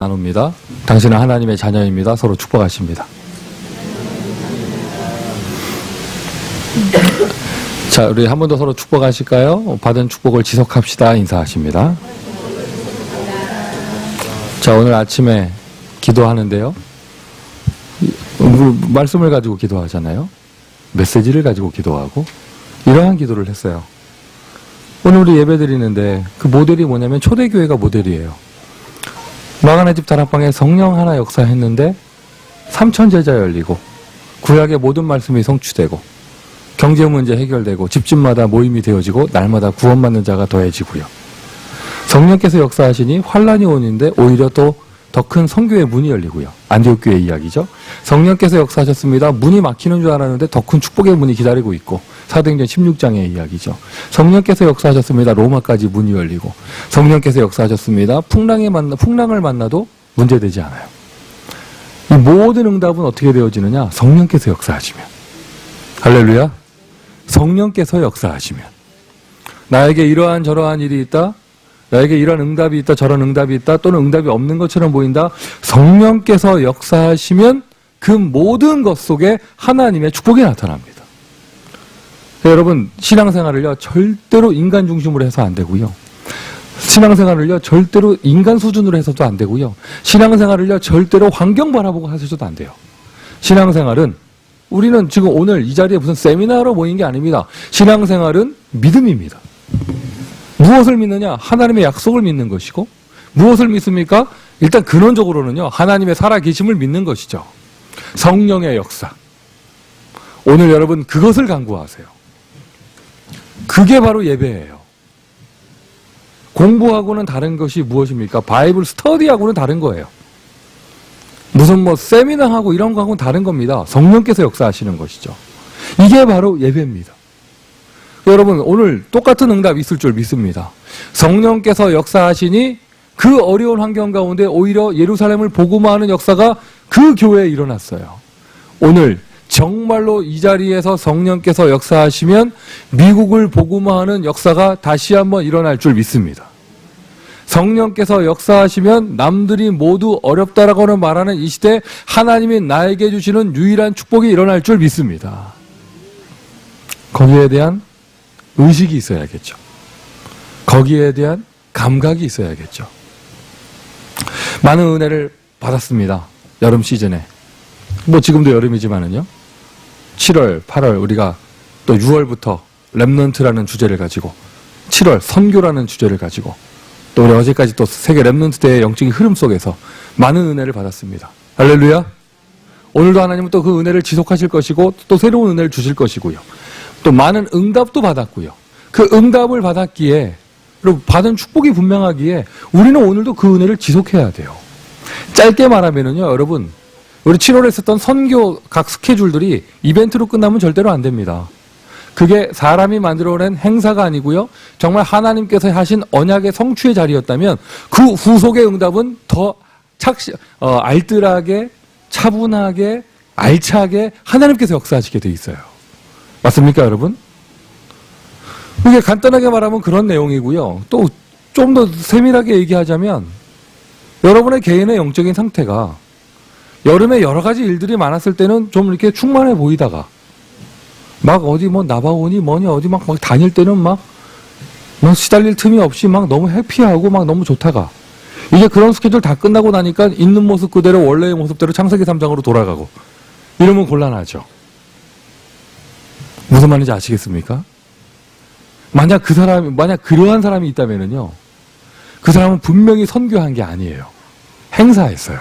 나눕니다. 당신은 하나님의 자녀입니다. 서로 축복하십니다. 자, 우리 한 번 더 서로 축복하실까요? 받은 축복을 지속합시다. 인사하십니다. 자, 오늘 아침에 기도하는데요. 말씀을 가지고 기도하잖아요. 메시지를 가지고 기도하고 이러한 기도를 했어요. 오늘 우리 예배 드리는데 그 모델이 뭐냐면 초대교회가 모델이에요. 마가네 집 다락방에 성령 하나 역사했는데 3,000 제자 열리고 구약의 모든 말씀이 성취되고 경제 문제 해결되고 집집마다 모임이 되어지고 날마다 구원받는 자가 더해지고요. 성령께서 역사하시니 환란이 오는데 오히려 또 더 큰 선교의 문이 열리고요. 안디옥 교회 이야기죠. 성령께서 역사하셨습니다. 문이 막히는 줄 알았는데 더 큰 축복의 문이 기다리고 있고 사도행전 16장의 이야기죠. 성령께서 역사하셨습니다. 로마까지 문이 열리고 성령께서 역사하셨습니다. 풍랑을 만나도 문제되지 않아요. 이 모든 응답은 어떻게 되어지느냐? 성령께서 역사하시면. 할렐루야. 성령께서 역사하시면. 나에게 이러한 저러한 일이 있다. 나에게 이런 응답이 있다, 저런 응답이 있다, 또는 응답이 없는 것처럼 보인다. 성령께서 역사하시면 그 모든 것 속에 하나님의 축복이 나타납니다. 여러분, 신앙생활을요, 절대로 인간 중심으로 해서 안 되고요. 신앙생활을요, 절대로 인간 수준으로 해서도 안 되고요. 신앙생활을요, 절대로 환경 바라보고 하셔도 안 돼요. 신앙생활은 우리는 지금 오늘 이 자리에 무슨 세미나로 모인 게 아닙니다. 신앙생활은 믿음입니다. 무엇을 믿느냐? 하나님의 약속을 믿는 것이고 무엇을 믿습니까? 일단 근원적으로는요. 하나님의 살아계심을 믿는 것이죠. 성령의 역사. 오늘 여러분 그것을 간구하세요. 그게 바로 예배예요. 공부하고는 다른 것이 무엇입니까? 바이블 스터디하고는 다른 거예요. 무슨 세미나하고 이런 거하고는 다른 겁니다. 성령께서 역사하시는 것이죠. 이게 바로 예배입니다. 여러분 오늘 똑같은 응답이 있을 줄 믿습니다. 성령께서 역사하시니 그 어려운 환경 가운데 오히려 예루살렘을 복음화하는 역사가 그 교회에 일어났어요. 오늘 정말로 이 자리에서 성령께서 역사하시면 미국을 복음화하는 역사가 다시 한번 일어날 줄 믿습니다. 성령께서 역사하시면 남들이 모두 어렵다라고는 말하는 이 시대 하나님이 나에게 주시는 유일한 축복이 일어날 줄 믿습니다. 거기에 대한 의식이 있어야겠죠. 거기에 대한 감각이 있어야겠죠. 많은 은혜를 받았습니다. 여름 시즌에. 지금도 여름이지만은요. 7월, 8월 우리가 또 6월부터 렘넌트라는 주제를 가지고 7월 선교라는 주제를 가지고 또 우리 어제까지 또 세계 렘넌트 대회 영적인 흐름 속에서 많은 은혜를 받았습니다. 할렐루야. 오늘도 하나님은 또 그 은혜를 지속하실 것이고 또 새로운 은혜를 주실 것이고요. 또 많은 응답도 받았고요. 그 응답을 받았기에 그리고 받은 축복이 분명하기에 우리는 오늘도 그 은혜를 지속해야 돼요. 짧게 말하면은요, 여러분 우리 7월에 했었던 선교 각 스케줄들이 이벤트로 끝나면 절대로 안 됩니다. 그게 사람이 만들어낸 행사가 아니고요. 정말 하나님께서 하신 언약의 성취의 자리였다면 그 후속의 응답은 더 알뜰하게 차분하게 알차게 하나님께서 역사하시게 돼 있어요. 맞습니까, 여러분? 이게 간단하게 말하면 그런 내용이고요. 또 좀 더 세밀하게 얘기하자면 여러분의 개인의 영적인 상태가 여름에 여러 가지 일들이 많았을 때는 좀 이렇게 충만해 보이다가 막 어디 나바오니 뭐니 어디 막 다닐 때는 막 시달릴 틈이 없이 막 너무 해피하고 막 너무 좋다가 이제 그런 스케줄 다 끝나고 나니까 있는 모습 그대로 원래의 모습대로 창세기 3장으로 돌아가고 이러면 곤란하죠. 무슨 말인지 아시겠습니까? 만약 그러한 사람이 있다면은요, 그 사람은 분명히 선교한 게 아니에요. 행사했어요.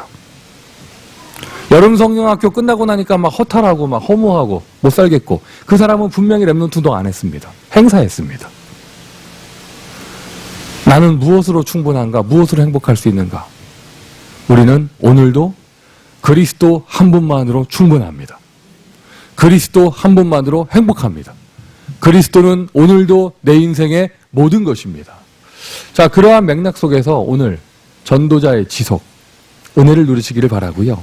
여름 성령학교 끝나고 나니까 막 허탈하고 막 허무하고 못 살겠고, 그 사람은 분명히 렘넌트 운동 안 했습니다. 행사했습니다. 나는 무엇으로 충분한가? 무엇으로 행복할 수 있는가? 우리는 오늘도 그리스도 한 분만으로 충분합니다. 그리스도 한 분만으로 행복합니다. 그리스도는 오늘도 내 인생의 모든 것입니다. 자, 그러한 맥락 속에서 오늘 전도자의 지속, 은혜를 누리시기를 바라고요.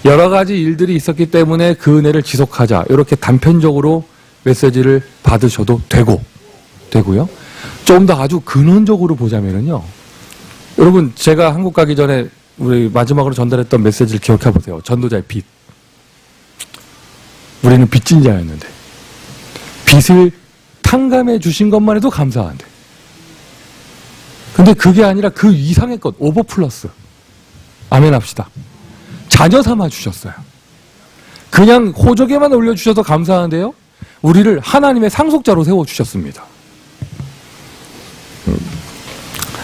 여러 가지 일들이 있었기 때문에 그 은혜를 지속하자. 이렇게 단편적으로 메시지를 받으셔도 되고요. 좀 더 아주 근원적으로 보자면은요. 여러분, 제가 한국 가기 전에 우리 마지막으로 전달했던 메시지를 기억해 보세요. 전도자의 빚. 우리는 빚진 자였는데 빚을 탕감해 주신 것만 해도 감사한데, 근데 그게 아니라 그 이상의 것, 오버 플러스. 아멘 합시다. 자녀 삼아 주셨어요. 그냥 호적에만 올려주셔서 감사한데요, 우리를 하나님의 상속자로 세워주셨습니다.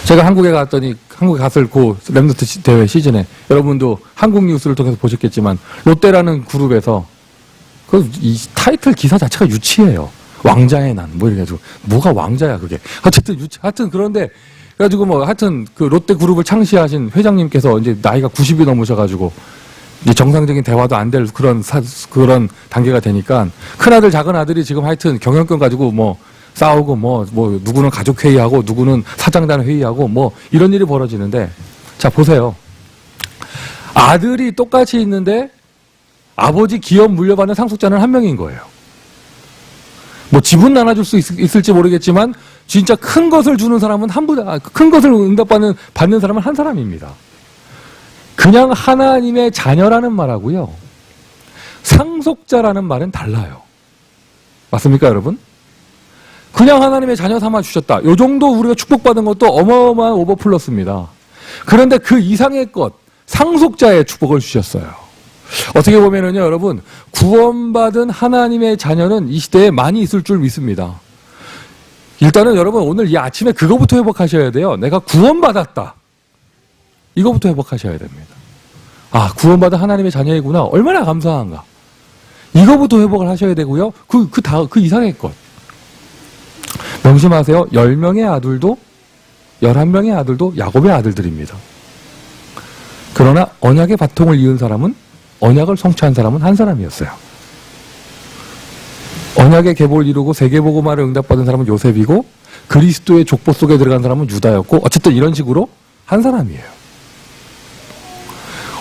제가 한국에 갔더니, 한국에 갔을 그 랩노트 대회 시즌에 여러분도 한국 뉴스를 통해서 보셨겠지만 롯데라는 그룹에서 이 타이틀 기사 자체가 유치해요. 왕자의 난, 뭐 이래가지고 뭐가 왕자야 그게. 하여튼 그런데 그래가지고 뭐 하여튼 그 롯데 그룹을 창시하신 회장님께서 이제 나이가 90이 넘으셔가지고 이제 정상적인 대화도 안 될 그런 단계가 되니까 큰아들 작은아들이 지금 하여튼 경영권 가지고 뭐 싸우고 뭐 누구는 가족 회의하고 누구는 사장단 회의하고 뭐 이런 일이 벌어지는데, 자 보세요. 아들이 똑같이 있는데 아버지 기업 물려받는 상속자는 한 명인 거예요. 뭐 집은 나눠줄 수 있을지 모르겠지만 진짜 큰 것을 주는 사람은 큰 것을 받는 사람은 한 사람입니다. 그냥 하나님의 자녀라는 말하고요, 상속자라는 말은 달라요. 맞습니까, 여러분? 그냥 하나님의 자녀 삼아 주셨다. 요 정도 우리가 축복받은 것도 어마어마한 오버플러스입니다. 그런데 그 이상의 것, 상속자의 축복을 주셨어요. 어떻게 보면은요, 여러분, 구원받은 하나님의 자녀는 이 시대에 많이 있을 줄 믿습니다. 일단은 여러분, 오늘 이 아침에 그거부터 회복하셔야 돼요. 내가 구원받았다. 이거부터 회복하셔야 됩니다. 아, 구원받은 하나님의 자녀이구나. 얼마나 감사한가. 이거부터 회복을 하셔야 되고요. 그 이상의 것. 명심하세요. 10명의 아들도, 11명의 아들도 야곱의 아들들입니다. 그러나 언약의 바통을 이은 사람은, 언약을 성취한 사람은 한 사람이었어요. 언약의 계보를 이루고 세계복음화를 응답받은 사람은 요셉이고, 그리스도의 족보 속에 들어간 사람은 유다였고, 어쨌든 이런 식으로 한 사람이에요.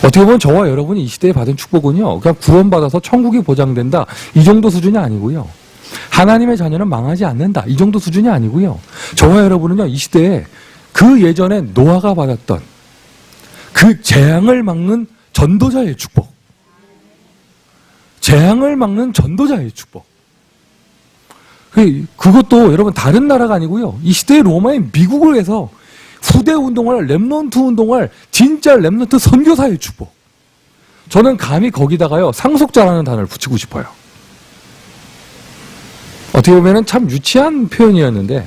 어떻게 보면 저와 여러분이 이 시대에 받은 축복은요, 그냥 구원받아서 천국이 보장된다, 이 정도 수준이 아니고요. 하나님의 자녀는 망하지 않는다, 이 정도 수준이 아니고요. 저와 여러분은요, 이 시대에 그 예전에 노아가 받았던 그 재앙을 막는 전도자의 축복, 재앙을 막는 전도자의 축복. 그것도 여러분 다른 나라가 아니고요, 이 시대의 로마의 미국을 해서 후대 운동할, 렘넌트 운동할 진짜 렘넌트 선교사의 축복. 저는 감히 거기다가요, 상속자라는 단어를 붙이고 싶어요. 어떻게 보면 참 유치한 표현이었는데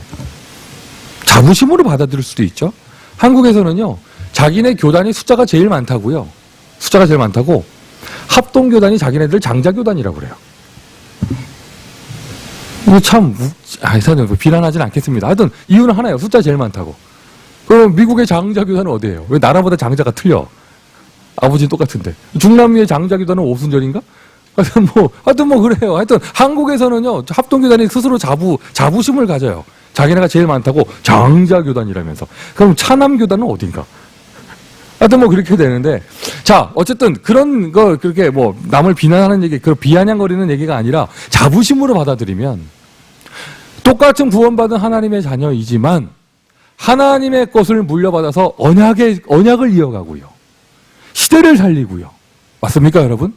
자부심으로 받아들일 수도 있죠. 한국에서는요, 자기네 교단이 숫자가 제일 많다고요. 숫자가 제일 많다고 합동교단이 자기네들 장자교단이라고 그래요. 이거 참, 비난하진 않겠습니다. 하여튼 이유는 하나예요. 숫자 제일 많다고. 그럼 미국의 장자교단은 어디예요? 왜 나라보다 장자가 틀려? 아버지는 똑같은데. 중남미의 장자교단은 오순절인가? 하여튼 뭐 그래요. 하여튼 한국에서는요, 합동교단이 스스로 자부심을 가져요. 자기네가 제일 많다고 장자교단이라면서. 그럼 차남교단은 어딘가? 하여튼 뭐 그렇게 되는데, 자, 어쨌든 그런 거 그렇게 뭐 남을 비난하는 얘기, 그런 비아냥거리는 얘기가 아니라 자부심으로 받아들이면 똑같은 구원받은 하나님의 자녀이지만 하나님의 것을 물려받아서 언약을 이어가고요, 시대를 살리고요. 맞습니까, 여러분?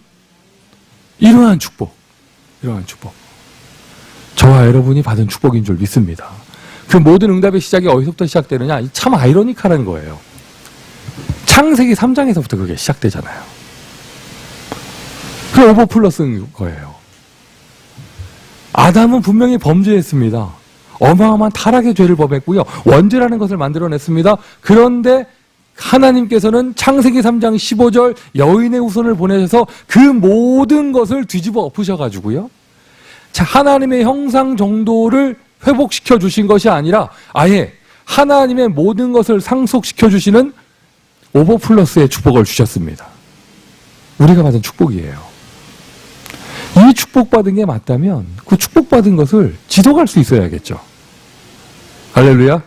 이러한 축복. 저와 여러분이 받은 축복인 줄 믿습니다. 그 모든 응답의 시작이 어디서부터 시작되느냐? 참 아이러니컬한 거예요. 창세기 3장에서부터 그게 시작되잖아요. 그 오버플러스인 거예요. 아담은 분명히 범죄했습니다. 어마어마한 타락의 죄를 범했고요, 원죄라는 것을 만들어냈습니다. 그런데 하나님께서는 창세기 3장 15절 여인의 후손을 보내셔서 그 모든 것을 뒤집어 엎으셔가지고요, 자, 하나님의 형상 정도를 회복시켜 주신 것이 아니라 아예 하나님의 모든 것을 상속시켜 주시는 오버플러스의 축복을 주셨습니다. 우리가 받은 축복이에요. 이 축복받은 게 맞다면 그 축복받은 것을 지속할 수 있어야겠죠. 할렐루야.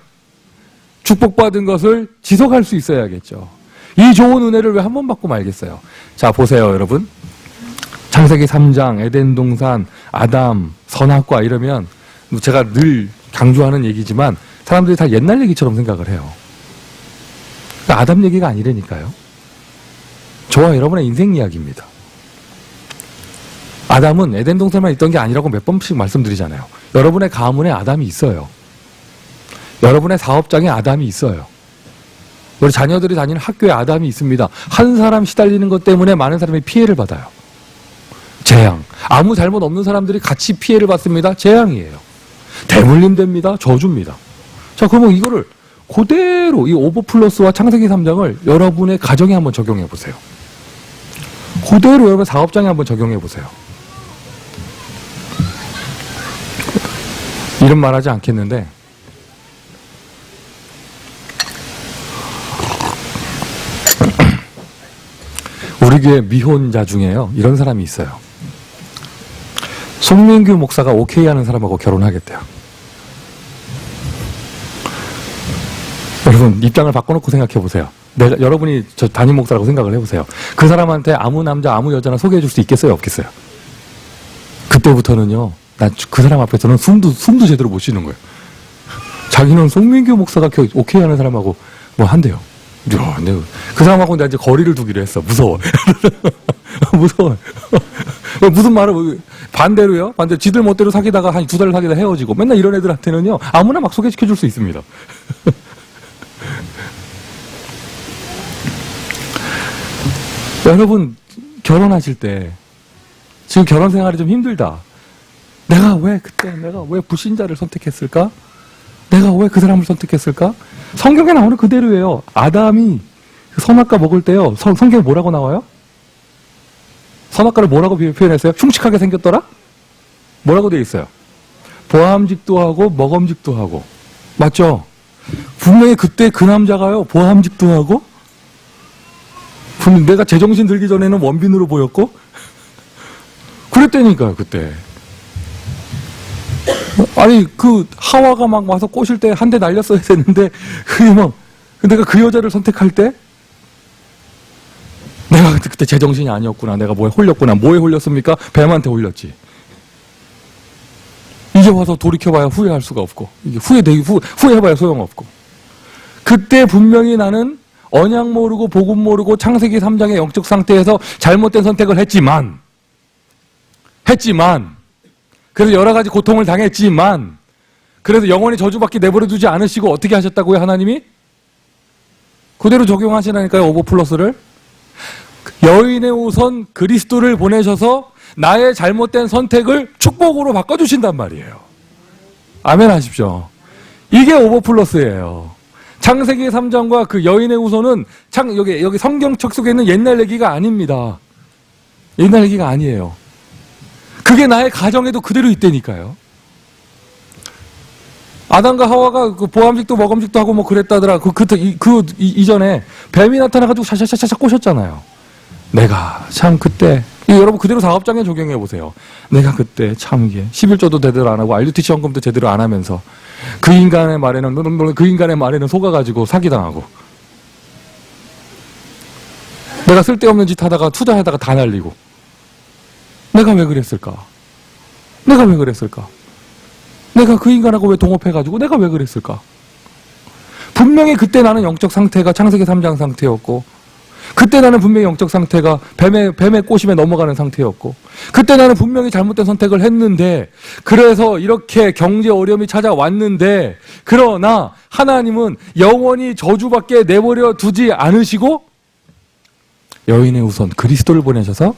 축복받은 것을 지속할 수 있어야겠죠. 이 좋은 은혜를 왜 한 번 받고 말겠어요. 자, 보세요, 여러분. 창세기 3장, 에덴 동산, 아담, 선악과 이러면 제가 늘 강조하는 얘기지만 사람들이 다 옛날 얘기처럼 생각을 해요. 그러니까 아담 얘기가 아니라니까요. 저와 여러분의 인생 이야기입니다. 아담은 에덴 동산만 있던 게 아니라고 몇 번씩 말씀드리잖아요. 여러분의 가문에 아담이 있어요. 여러분의 사업장에 아담이 있어요. 우리 자녀들이 다니는 학교에 아담이 있습니다. 한 사람 시달리는 것 때문에 많은 사람이 피해를 받아요. 재앙. 아무 잘못 없는 사람들이 같이 피해를 받습니다. 재앙이에요. 대물림 됩니다. 저주입니다. 자, 그러면 이거를 그대로 이 오버플러스와 창세기 3장을 여러분의 가정에 한번 적용해 보세요. 그대로 여러분 사업장에 한번 적용해 보세요. 이런 말 하지 않겠는데, 우리 교회 미혼자 중에요, 이런 사람이 있어요. 송민규 목사가 오케이 하는 사람하고 결혼하겠대요. 여러분, 입장을 바꿔놓고 생각해 보세요. 여러분이 저 담임 목사라고 생각을 해보세요. 그 사람한테 아무 남자, 아무 여자나 소개해 줄 수 있겠어요? 없겠어요? 그때부터는요, 난 그 사람 앞에서는 숨도 제대로 못 쉬는 거예요. 자기는 송민규 목사가 오케이 하는 사람하고 뭐 한대요. 야, 그 사람하고 내가 이제 거리를 두기로 했어. 무서워. 무서워. 무슨 말을, 반대로요? 반대로 지들 멋대로 사귀다가 한 2달 사귀다 헤어지고 맨날 이런 애들한테는요, 아무나 막 소개시켜 줄 수 있습니다. 여러분, 결혼하실 때, 지금 결혼 생활이 좀 힘들다. 내가 왜 불신자를 선택했을까? 내가 왜 그 사람을 선택했을까? 성경에 나오는 그대로예요. 아담이 선악과 먹을 때요, 성경에 뭐라고 나와요? 선악과를 뭐라고 표현했어요? 흉측하게 생겼더라? 뭐라고 되어 있어요? 보암직도 하고 먹음직도 하고. 맞죠? 분명히 그때 그 남자가요, 보암직도 하고, 내가 제정신 들기 전에는 원빈으로 보였고, 그랬다니까요, 그때. 아니, 그 하와가 막 와서 꼬실 때 한 대 날렸어야 되는데, 그게 막, 내가 그 여자를 선택할 때, 내가 그때 제정신이 아니었구나. 내가 뭐에 홀렸구나. 뭐에 홀렸습니까? 뱀한테 홀렸지. 이제 와서 돌이켜봐야 후회할 수가 없고, 이게 후회해봐야 소용없고. 그때 분명히 나는 언약 모르고 복음 모르고 창세기 3장의 영적 상태에서 잘못된 선택을 했지만, 그래서 여러 가지 고통을 당했지만, 그래서 영원히 저주받게 내버려 두지 않으시고 어떻게 하셨다고요, 하나님이? 그대로 적용하시라니까요, 오버플러스를. 여인의 우선 그리스도를 보내셔서 나의 잘못된 선택을 축복으로 바꿔주신단 말이에요. 아멘 하십시오. 이게 오버플러스예요. 창세기 3장과 그 여인의 우선은 여기 성경책 속에 있는 옛날 얘기가 아닙니다. 옛날 얘기가 아니에요. 그게 나의 가정에도 그대로 있다니까요. 아담과 하와가 그 보암직도 먹음직도 하고 뭐 그랬다더라. 이전에 뱀이 나타나가지고 샤샤샤샤 꼬셨잖아요. 내가 참 그때, 여러분 그대로 사업장에 적용해 보세요. 내가 그때 참 이게 11조도 제대로 안 하고 RUT 시험금도 제대로 안 하면서 그 인간의 말에는 속아가지고 사기당하고, 내가 쓸데없는 짓 하다가 투자하다가 다 날리고, 내가 왜 그랬을까? 내가 그 인간하고 왜 동업해가지고 내가 왜 그랬을까? 분명히 그때 나는 영적 상태가 창세기 3장 상태였고, 그때 나는 분명히 영적 상태가 뱀의 꼬심에 넘어가는 상태였고, 그때 나는 분명히 잘못된 선택을 했는데, 그래서 이렇게 경제 어려움이 찾아왔는데, 그러나 하나님은 영원히 저주밖에 내버려 두지 않으시고 여인의 우선 그리스도를 보내셔서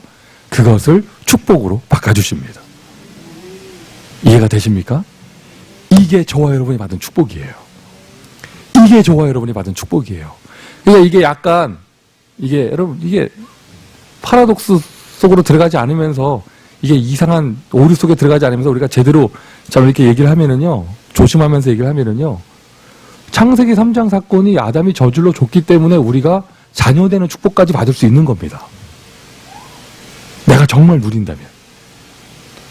그것을 축복으로 바꿔주십니다. 이해가 되십니까? 이게 저와 여러분이 받은 축복이에요. 이게 저와 여러분이 받은 축복이에요. 그러니까 이게 약간, 여러분, 이게 파라독스 속으로 들어가지 않으면서, 이게 이상한 오류 속에 들어가지 않으면서 우리가 제대로 참 이렇게 얘기를 하면은요, 조심하면서 얘기를 하면은요, 창세기 3장 사건이 아담이 저질러 줬기 때문에 우리가 자녀되는 축복까지 받을 수 있는 겁니다. 내가 정말 누린다면.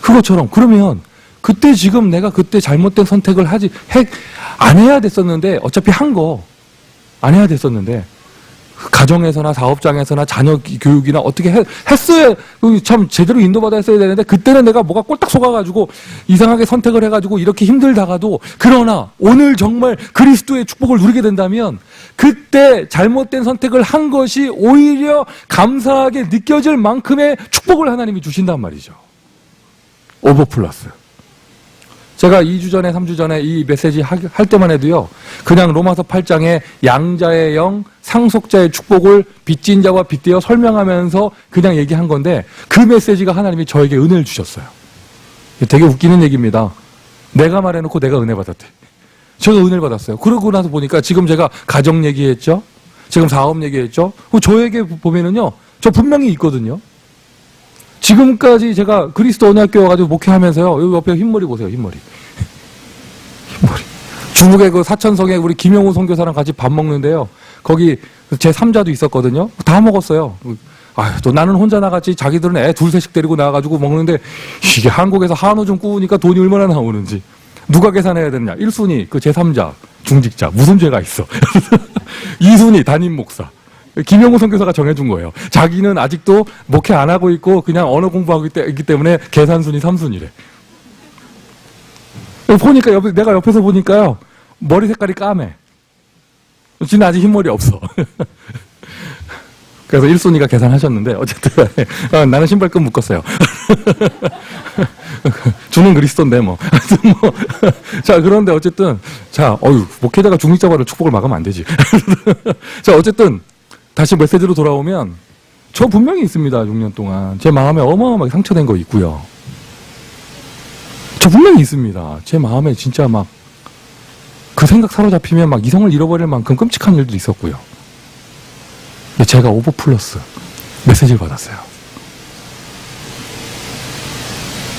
그것처럼, 그러면 그때 지금 내가 그때 잘못된 선택을 안 해야 됐었는데, 어차피 안 해야 됐었는데, 가정에서나 사업장에서나 자녀 교육이나 어떻게 했어야 참 제대로 인도받아 했어야 되는데 그때는 내가 뭐가 꼴딱 속아가지고 이상하게 선택을 해가지고 이렇게 힘들다가도 그러나 오늘 정말 그리스도의 축복을 누리게 된다면 그때 잘못된 선택을 한 것이 오히려 감사하게 느껴질 만큼의 축복을 하나님이 주신단 말이죠. 오버플러스. 제가 2주 전에 3주 전에 이 메시지 할 때만 해도요. 그냥 로마서 8장에 양자의 영, 상속자의 축복을 빚진 자와 빗대어 설명하면서 그냥 얘기한 건데 그 메시지가 하나님이 저에게 은혜를 주셨어요. 되게 웃기는 얘기입니다. 내가 말해놓고 내가 은혜 받았대. 제가 은혜를 받았어요. 그러고 나서 보니까 지금 제가 가정 얘기했죠. 지금 사업 얘기했죠. 저에게 보면은요. 저 분명히 있거든요. 지금까지 제가 그리스도 언약교회 와가지고 목회하면서요. 여기 옆에 흰머리 보세요. 흰머리. 흰머리. 중국의 그 사천성에 우리 김영우 선교사랑 같이 밥 먹는데요. 거기 제 3자도 있었거든요. 다 먹었어요. 또 나는 혼자 나갔지. 자기들은 애 둘, 셋씩 데리고 나가지고 먹는데 이게 한국에서 한우 좀 구우니까 돈이 얼마나 나오는지. 누가 계산해야 되느냐. 1순위 그 제3자 중직자. 무슨 죄가 있어. 2순위 담임 목사. 김영우 선교사가 정해준 거예요. 자기는 아직도 목회 안 하고 있고 그냥 언어 공부하고 있기 때문에 계산순위 3순위래. 보니까 내가 옆에서 보니까요. 머리 색깔이 까매. 지는 아직 흰머리 없어. 그래서 1순위가 계산하셨는데 어쨌든 나는 신발끈 묶었어요. 주는 그리스도인데 뭐. 자, 그런데 어쨌든 목회자가 중직자와를 축복을 막으면 안 되지. 자, 어쨌든 다시 메시지로 돌아오면 저 분명히 있습니다. 6년 동안 제 마음에 어마어마하게 상처된 거 있고요. 저 분명히 있습니다. 제 마음에 진짜 막 그 생각 사로잡히면 막 이성을 잃어버릴 만큼 끔찍한 일도 있었고요. 제가 오버플러스 메시지를 받았어요.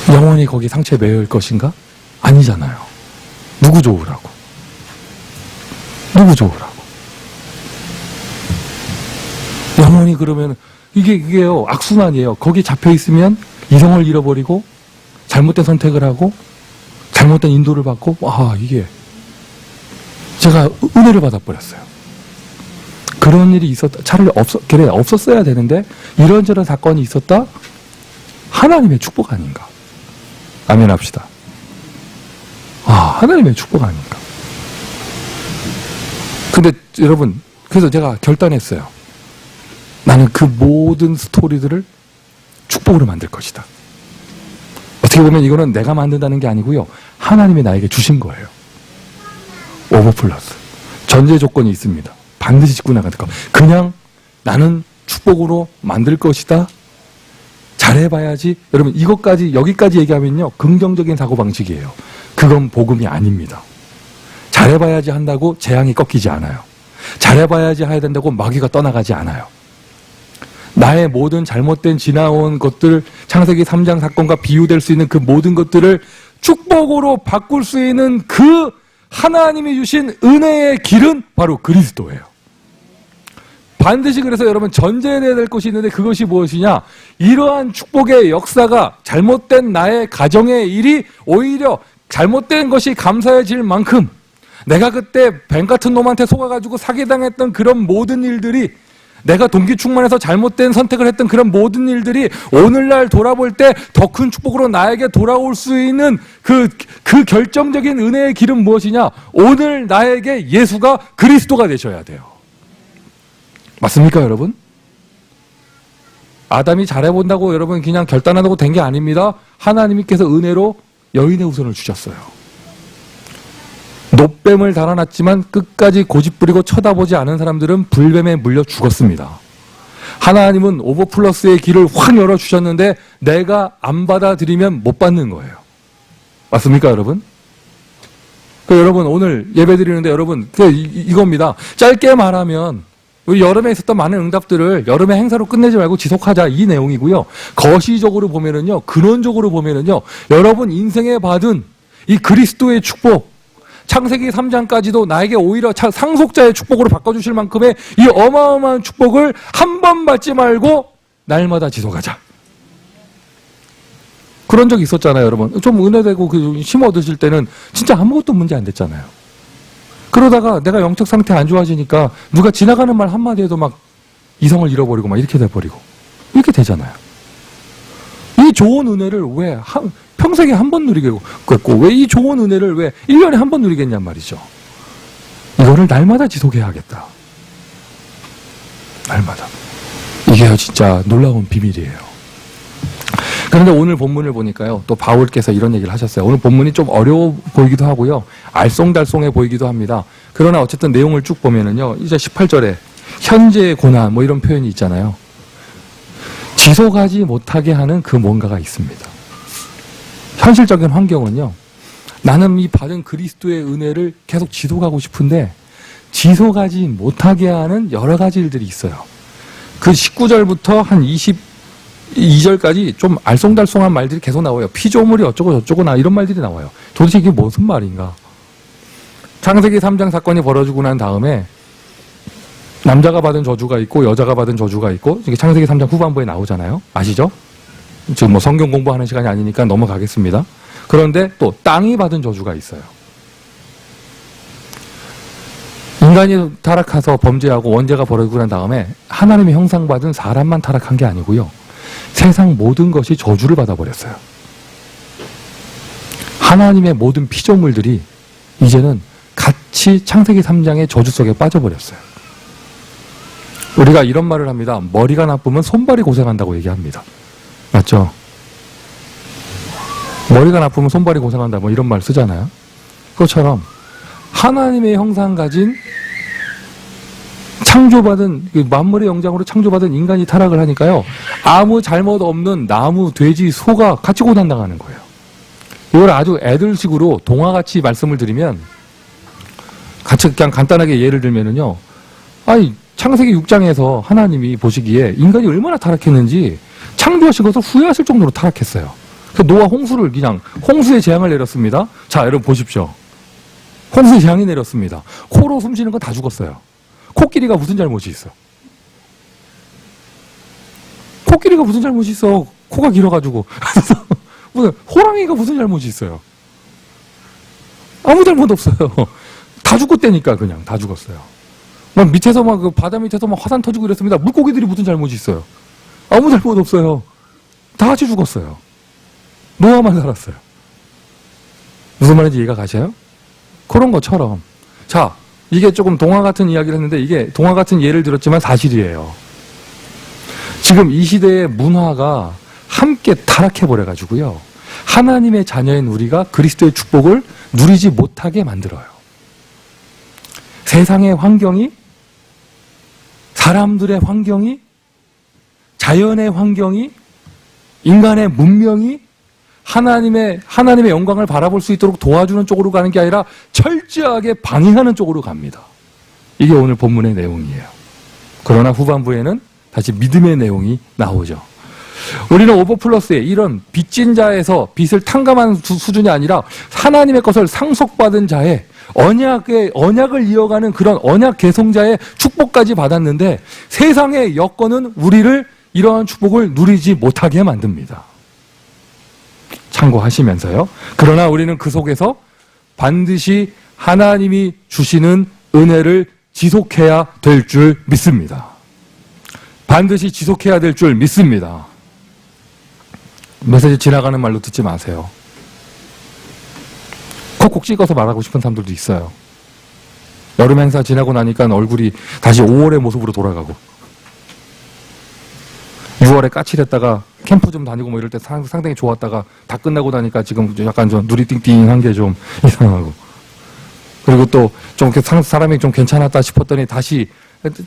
영원히 거기 상처에 매일 것인가? 아니잖아요. 누구 좋으라고? 누구 좋으라고? 영원히 그러면 이게요 악순환이에요. 거기 잡혀 있으면 이성을 잃어버리고 잘못된 선택을 하고 잘못된 인도를 받고 이게 제가 은혜를 받아버렸어요. 그런 일이 있었다. 차라리 없었어야 되는데 이런저런 사건이 있었다. 하나님의 축복 아닌가? 아멘 합시다. 하나님의 축복 아닌가? 근데 여러분 그래서 제가 결단했어요. 나는 그 모든 스토리들을 축복으로 만들 것이다. 어떻게 보면 이거는 내가 만든다는 게 아니고요. 하나님이 나에게 주신 거예요. 오버플러스. 전제 조건이 있습니다. 반드시 짚고 나가는 거. 그냥 나는 축복으로 만들 것이다. 잘해봐야지. 여러분 여기까지 얘기하면요. 긍정적인 사고방식이에요. 그건 복음이 아닙니다. 잘해봐야지 한다고 재앙이 꺾이지 않아요. 잘해봐야지 해야 된다고 마귀가 떠나가지 않아요. 나의 모든 잘못된 지나온 것들, 창세기 3장 사건과 비유될 수 있는 그 모든 것들을 축복으로 바꿀 수 있는 그 하나님이 주신 은혜의 길은 바로 그리스도예요. 반드시 그래서 여러분 전제해야 될 것이 있는데 그것이 무엇이냐? 이러한 축복의 역사가 잘못된 나의 가정의 일이 오히려 잘못된 것이 감사해질 만큼 내가 그때 뱀 같은 놈한테 속아가지고 사기당했던 그런 모든 일들이 내가 동기 충만해서 잘못된 선택을 했던 그런 모든 일들이 오늘날 돌아볼 때 더 큰 축복으로 나에게 돌아올 수 있는 그 결정적인 은혜의 길은 무엇이냐? 오늘 나에게 예수가 그리스도가 되셔야 돼요. 맞습니까, 여러분? 아담이 잘해본다고 여러분 그냥 결단한다고 된 게 아닙니다. 하나님께서 은혜로 여인의 후손을 주셨어요. 노뱀을 달아났지만 끝까지 고집부리고 쳐다보지 않은 사람들은 불뱀에 물려 죽었습니다. 하나님은 오버플러스의 길을 확 열어주셨는데 내가 안 받아들이면 못 받는 거예요. 맞습니까, 여러분? 여러분 오늘 예배 드리는데 여러분 이겁니다. 짧게 말하면 우리 여름에 있었던 많은 응답들을 여름의 행사로 끝내지 말고 지속하자 이 내용이고요. 거시적으로 보면은요, 근원적으로 보면은요, 여러분 인생에 받은 이 그리스도의 축복, 창세기 3장까지도 나에게 오히려 상속자의 축복으로 바꿔주실 만큼의 이 어마어마한 축복을 한 번 받지 말고 날마다 지속하자. 그런 적이 있었잖아요, 여러분. 좀 은혜되고 힘 얻으실 때는 진짜 아무것도 문제 안 됐잖아요. 그러다가 내가 영적 상태 안 좋아지니까 누가 지나가는 말 한마디 해도 막 이성을 잃어버리고 막 이렇게 돼버리고 이렇게 되잖아요. 이 좋은 은혜를 왜 평생에 한 번 누리겠고 왜 이 좋은 은혜를 왜 1년에 한 번 누리겠냔 말이죠. 이거를 날마다 지속해야겠다. 날마다. 이게 진짜 놀라운 비밀이에요. 그런데 오늘 본문을 보니까요, 또 바울께서 이런 얘기를 하셨어요. 오늘 본문이 좀 어려워 보이기도 하고요, 알쏭달쏭해 보이기도 합니다. 그러나 어쨌든 내용을 쭉 보면은요, 이제 18절에 현재의 고난 뭐 이런 표현이 있잖아요. 지속하지 못하게 하는 그 뭔가가 있습니다. 현실적인 환경은요, 나는 이 받은 그리스도의 은혜를 계속 지속하고 싶은데 지속하지 못하게 하는 여러 가지 일들이 있어요. 그 19절부터 한 22절까지 좀 알쏭달쏭한 말들이 계속 나와요. 피조물이 어쩌고 저쩌고 이런 말들이 나와요. 도대체 이게 무슨 말인가? 창세기 3장 사건이 벌어지고 난 다음에 남자가 받은 저주가 있고 여자가 받은 저주가 있고, 이게 창세기 3장 후반부에 나오잖아요. 아시죠? 지금 뭐 성경 공부하는 시간이 아니니까 넘어가겠습니다. 그런데 또 땅이 받은 저주가 있어요. 인간이 타락해서 범죄하고 원죄가 벌어지고 난 다음에 하나님의 형상받은 사람만 타락한 게 아니고요, 세상 모든 것이 저주를 받아버렸어요. 하나님의 모든 피조물들이 이제는 같이 창세기 3장의 저주 속에 빠져버렸어요. 우리가 이런 말을 합니다. 머리가 나쁘면 손발이 고생한다고 얘기합니다. 맞죠? 머리가 나쁘면 손발이 고생한다 뭐 이런 말 쓰잖아요. 그것처럼 하나님의 형상 가진 창조받은, 만물의 영장으로 창조받은 인간이 타락을 하니까요, 아무 잘못 없는 나무, 돼지, 소가 같이 고난당하는 거예요. 이걸 아주 애들식으로 동화같이 말씀을 드리면, 같이 그냥 간단하게 예를 들면은요, 아니 창세기 6장에서 하나님이 보시기에 인간이 얼마나 타락했는지 창조하신 것을 후회하실 정도로 타락했어요. 그래서 노아 홍수를 그냥 홍수의 재앙을 내렸습니다. 자, 여러분 보십시오. 홍수의 재앙이 내렸습니다. 코로 숨쉬는 건 다 죽었어요. 코끼리가 무슨 잘못이 있어? 코끼리가 무슨 잘못이 있어? 코가 길어가지고. 무슨 호랑이가 무슨 잘못이 있어요? 아무 잘못 없어요. 다 죽었다니까. 그냥 다 죽었어요. 막 밑에서 막 그 바다 밑에서 막 화산 터지고 이랬습니다. 물고기들이 무슨 잘못이 있어요? 아무 잘못 없어요. 다 같이 죽었어요. 노아만 살았어요. 무슨 말인지 이해가 가셔요? 그런 것처럼, 자, 이게 조금 동화 같은 이야기를 했는데 이게 동화 같은 예를 들었지만 사실이에요. 지금 이 시대의 문화가 함께 타락해버려가지고요, 하나님의 자녀인 우리가 그리스도의 축복을 누리지 못하게 만들어요. 세상의 환경이, 사람들의 환경이, 자연의 환경이, 인간의 문명이 하나님의 영광을 바라볼 수 있도록 도와주는 쪽으로 가는 게 아니라 철저하게 방해하는 쪽으로 갑니다. 이게 오늘 본문의 내용이에요. 그러나 후반부에는 다시 믿음의 내용이 나오죠. 우리는 오버플러스의 이런 빚진 자에서 빚을 탕감하는 수준이 아니라 하나님의 것을 상속받은 자의 언약을 이어가는 그런 언약 계승자의 축복까지 받았는데, 세상의 여건은 우리를 이러한 축복을 누리지 못하게 만듭니다. 참고하시면서요. 그러나 우리는 그 속에서 반드시 하나님이 주시는 은혜를 지속해야 될 줄 믿습니다. 반드시 지속해야 될 줄 믿습니다. 메시지 지나가는 말로 듣지 마세요. 콕콕 찍어서 말하고 싶은 사람들도 있어요. 여름 행사 지나고 나니까 얼굴이 다시 5월의 모습으로 돌아가고, 6월에 까칠했다가 캠프 좀 다니고 뭐 이럴 때 상당히 좋았다가 다 끝나고 나니까 지금 약간 좀 눈이 띵띵한 게 좀 이상하고, 그리고 또 좀 사람이 좀 괜찮았다 싶었더니 다시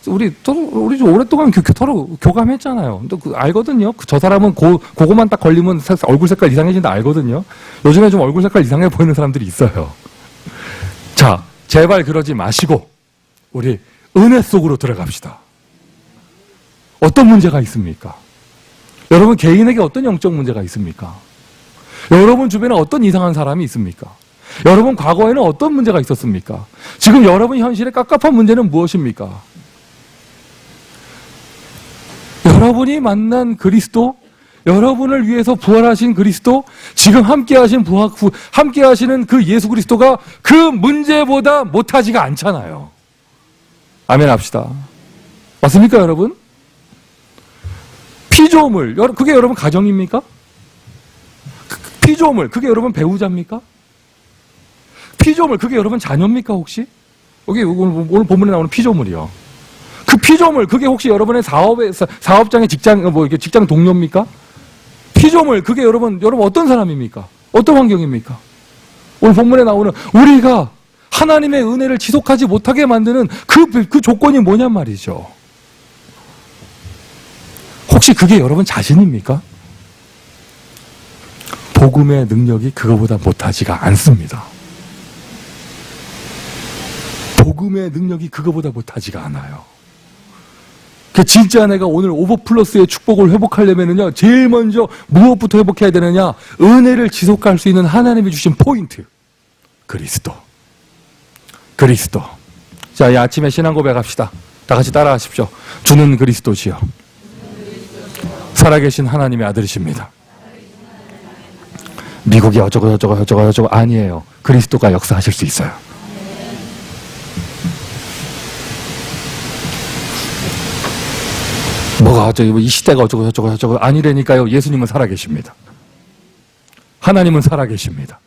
우리 좀 오랫동안 서로 교감했잖아요. 또 알거든요. 저 사람은 그거만 딱 걸리면 얼굴 색깔 이상해진다 알거든요. 요즘에 좀 얼굴 색깔 이상해 보이는 사람들이 있어요. 자, 제발 그러지 마시고 우리 은혜 속으로 들어갑시다. 어떤 문제가 있습니까? 여러분 개인에게 어떤 영적 문제가 있습니까? 여러분 주변에 어떤 이상한 사람이 있습니까? 여러분 과거에는 어떤 문제가 있었습니까? 지금 여러분 현실의 깝깝한 문제는 무엇입니까? 여러분이 만난 그리스도, 여러분을 위해서 부활하신 그리스도, 지금 함께 하시는 그 예수 그리스도가 그 문제보다 못하지가 않잖아요. 아멘 합시다. 맞습니까, 여러분? 피조물, 그게 여러분 가정입니까? 피조물, 그게 여러분 배우자입니까? 피조물, 그게 여러분 자녀입니까, 혹시? 여기 오늘 본문에 나오는 피조물이요. 그 피조물, 그게 혹시 여러분의 사업장의 직장 동료입니까? 피조물, 그게 여러분 어떤 사람입니까? 어떤 환경입니까? 오늘 본문에 나오는 우리가 하나님의 은혜를 지속하지 못하게 만드는 그 조건이 뭐냔 말이죠. 혹시 그게 여러분 자신입니까? 복음의 능력이 그거보다 못하지가 않습니다. 복음의 능력이 그거보다 못하지가 않아요. 진짜 내가 오늘 오버플러스의 축복을 회복하려면요, 제일 먼저 무엇부터 회복해야 되느냐? 은혜를 지속할 수 있는 하나님이 주신 포인트. 그리스도. 자, 이 아침에 신앙 고백합시다. 다 같이 따라하십시오. 주는 그리스도시요, 살아계신 하나님의 아들이십니다. 미국이 어쩌고 아니에요. 그리스도가 역사하실 수 있어요. 뭐가 이 시대가 어쩌고 아니라니까요. 예수님은 살아계십니다. 하나님은 살아계십니다.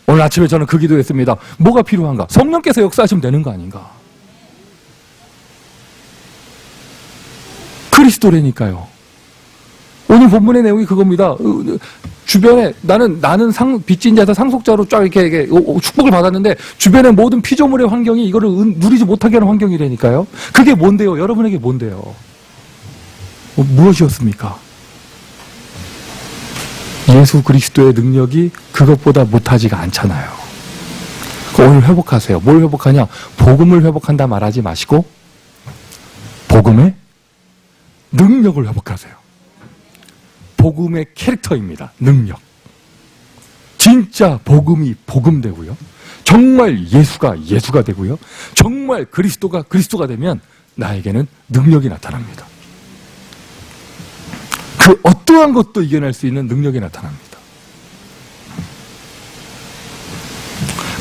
오늘 아침에 저는 그 기도했습니다. 뭐가 필요한가? 성령께서 역사하시면 되는 거 아닌가? 그리스도라니까요. 오늘 본문의 내용이 그겁니다. 주변에 나는 빚진 자에서 상속자로 쫙 이렇게 축복을 받았는데 주변의 모든 피조물의 환경이 이거를 누리지 못하게 하는 환경이라니까요. 그게 뭔데요? 여러분에게 뭔데요? 무엇이었습니까? 예수 그리스도의 능력이 그것보다 못하지가 않잖아요. 오늘 회복하세요. 뭘 회복하냐? 복음을 회복한다 말하지 마시고 복음의 능력을 회복하세요. 복음의 캐릭터입니다. 능력. 진짜 복음이 복음되고요. 정말 예수가 되고요. 정말 그리스도가 되면 나에게는 능력이 나타납니다. 그 어떠한 것도 이겨낼 수 있는 능력이 나타납니다.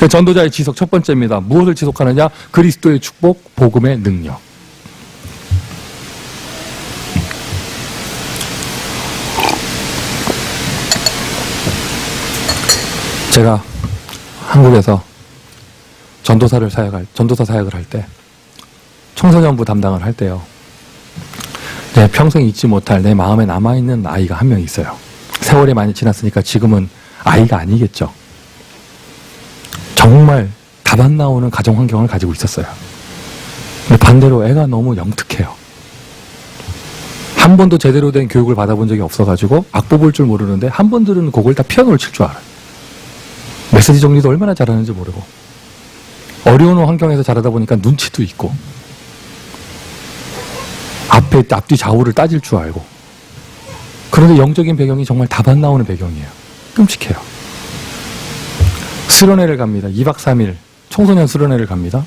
전도자의 지속 첫 번째입니다. 무엇을 지속하느냐? 그리스도의 축복, 복음의 능력. 제가 한국에서 전도사 사역을 할 때, 청소년부 담당을 할 때요, 내 평생 잊지 못할 내 마음에 남아있는 아이가 한 명 있어요. 세월이 많이 지났으니까 지금은 아이가 아니겠죠. 정말 답 안 나오는 가정 환경을 가지고 있었어요. 근데 반대로 애가 너무 영특해요. 한 번도 제대로 된 교육을 받아본 적이 없어가지고 악보 볼 줄 모르는데 한 번 들은 곡을 다 피아노를 칠 줄 알아요. 메시지 정리도 얼마나 잘하는지 모르고, 어려운 환경에서 자라다 보니까 눈치도 있고, 앞뒤 좌우를 따질 줄 알고. 그런데 영적인 배경이 정말 답 안 나오는 배경이에요. 끔찍해요. 수련회를 갑니다. 2박 3일 청소년 수련회를 갑니다.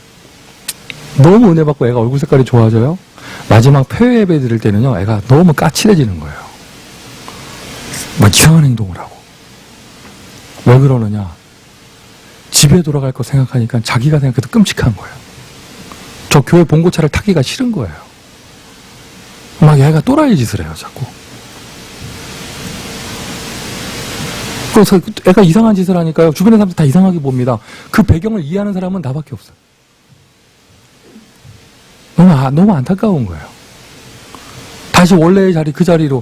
너무 은혜 받고 애가 얼굴 색깔이 좋아져요. 마지막 폐회 예배 드릴 때는요, 애가 너무 까칠해지는 거예요. 막 이상한 행동을 하고. 왜 그러느냐? 집에 돌아갈 거 생각하니까 자기가 생각해도 끔찍한 거예요. 저 교회 봉고차를 타기가 싫은 거예요. 막 얘가 또라이 짓을 해요, 자꾸. 그래서 애가 이상한 짓을 하니까요, 주변의 사람들 다 이상하게 봅니다. 그 배경을 이해하는 사람은 나밖에 없어요. 너무 안타까운 거예요. 다시 원래의 자리, 그 자리로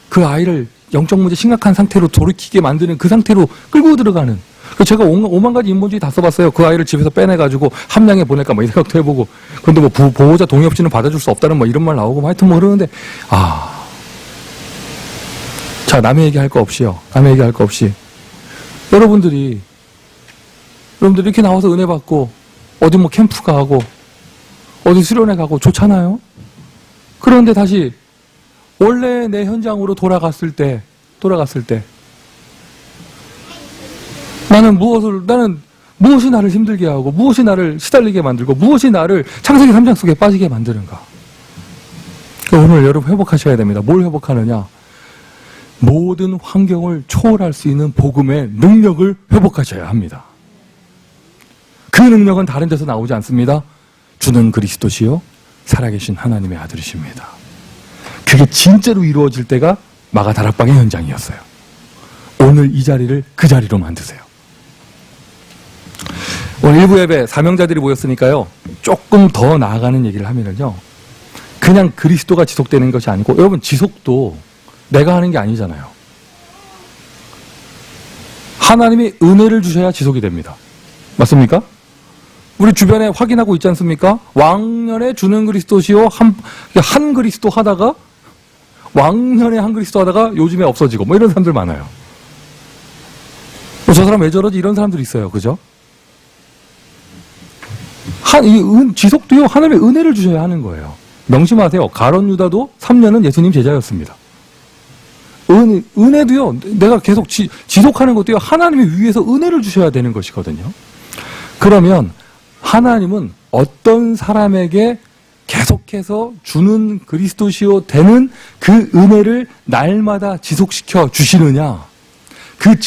그 아이를 영적 문제 심각한 상태로 돌이키게 만드는 그 상태로 끌고 들어가는. 제가 5만 가지 인본주의 다 써봤어요. 그 아이를 집에서 빼내가지고 함량에 보낼까 이 생각도 해보고. 그런데 보호자 동의 없이는 받아줄 수 없다는 이런 말 나오고 하여튼 그러는데, 자, 남의 얘기 할 거 없이요. 남의 얘기 할 거 없이. 여러분들이 이렇게 나와서 은혜 받고, 어디 캠프 가고, 어디 수련회 가고 좋잖아요? 그런데 다시, 원래 내 현장으로 돌아갔을 때, 나는 무엇이 나를 힘들게 하고, 무엇이 나를 시달리게 만들고, 무엇이 나를 창세기 3장 속에 빠지게 만드는가? 오늘 여러분 회복하셔야 됩니다. 뭘 회복하느냐? 모든 환경을 초월할 수 있는 복음의 능력을 회복하셔야 합니다. 그 능력은 다른 데서 나오지 않습니다. 주는 그리스도시요 살아계신 하나님의 아들이십니다. 그게 진짜로 이루어질 때가 마가 다락방의 현장이었어요. 오늘 이 자리를 그 자리로 만드세요. 오늘 일부 예배 사명자들이 모였으니까요. 조금 더 나아가는 얘기를 하면은요. 그냥 그리스도가 지속되는 것이 아니고, 여러분 지속도 내가 하는 게 아니잖아요. 하나님이 은혜를 주셔야 지속이 됩니다. 맞습니까? 우리 주변에 확인하고 있지 않습니까? 왕년에 주는 그리스도시요 한 그리스도 하다가 왕년에 한 그리스도 하다가 요즘에 없어지고 뭐 이런 사람들 많아요. 저 사람 왜 저러지? 이런 사람들이 있어요. 그죠? 지속도요, 하나님의 은혜를 주셔야 하는 거예요. 명심하세요. 가룟 유다도 3년은 예수님 제자였습니다. 은혜도요, 내가 계속 지속하는 것도요, 하나님이 위에서 은혜를 주셔야 되는 것이거든요. 그러면 하나님은 어떤 사람에게 계속해서 주는 그리스도시요 되는 그 은혜를 날마다 지속시켜 주시느냐? 그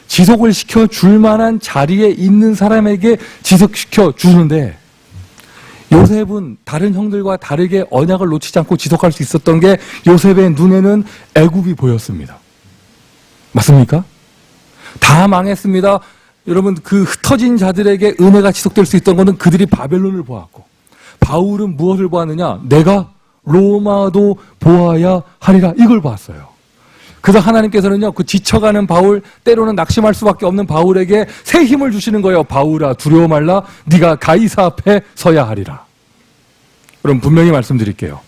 지속을 시켜 줄 만한 자리에 있는 사람에게 지속시켜 주는데, 요셉은 다른 형들과 다르게 언약을 놓치지 않고 지속할 수 있었던 게 요셉의 눈에는 애굽이 보였습니다. 맞습니까? 다 망했습니다. 여러분, 그 흩어진 자들에게 은혜가 지속될 수 있던 것은 그들이 바벨론을 보았고, 바울은 무엇을 보았느냐? 내가 로마도 보아야 하리라, 이걸 봤어요. 그래서 하나님께서는요, 그 지쳐가는 바울, 때로는 낙심할 수밖에 없는 바울에게 새 힘을 주시는 거예요. 바울아, 두려워 말라. 네가 가이사 앞에 서야 하리라. 그럼 분명히 말씀드릴게요.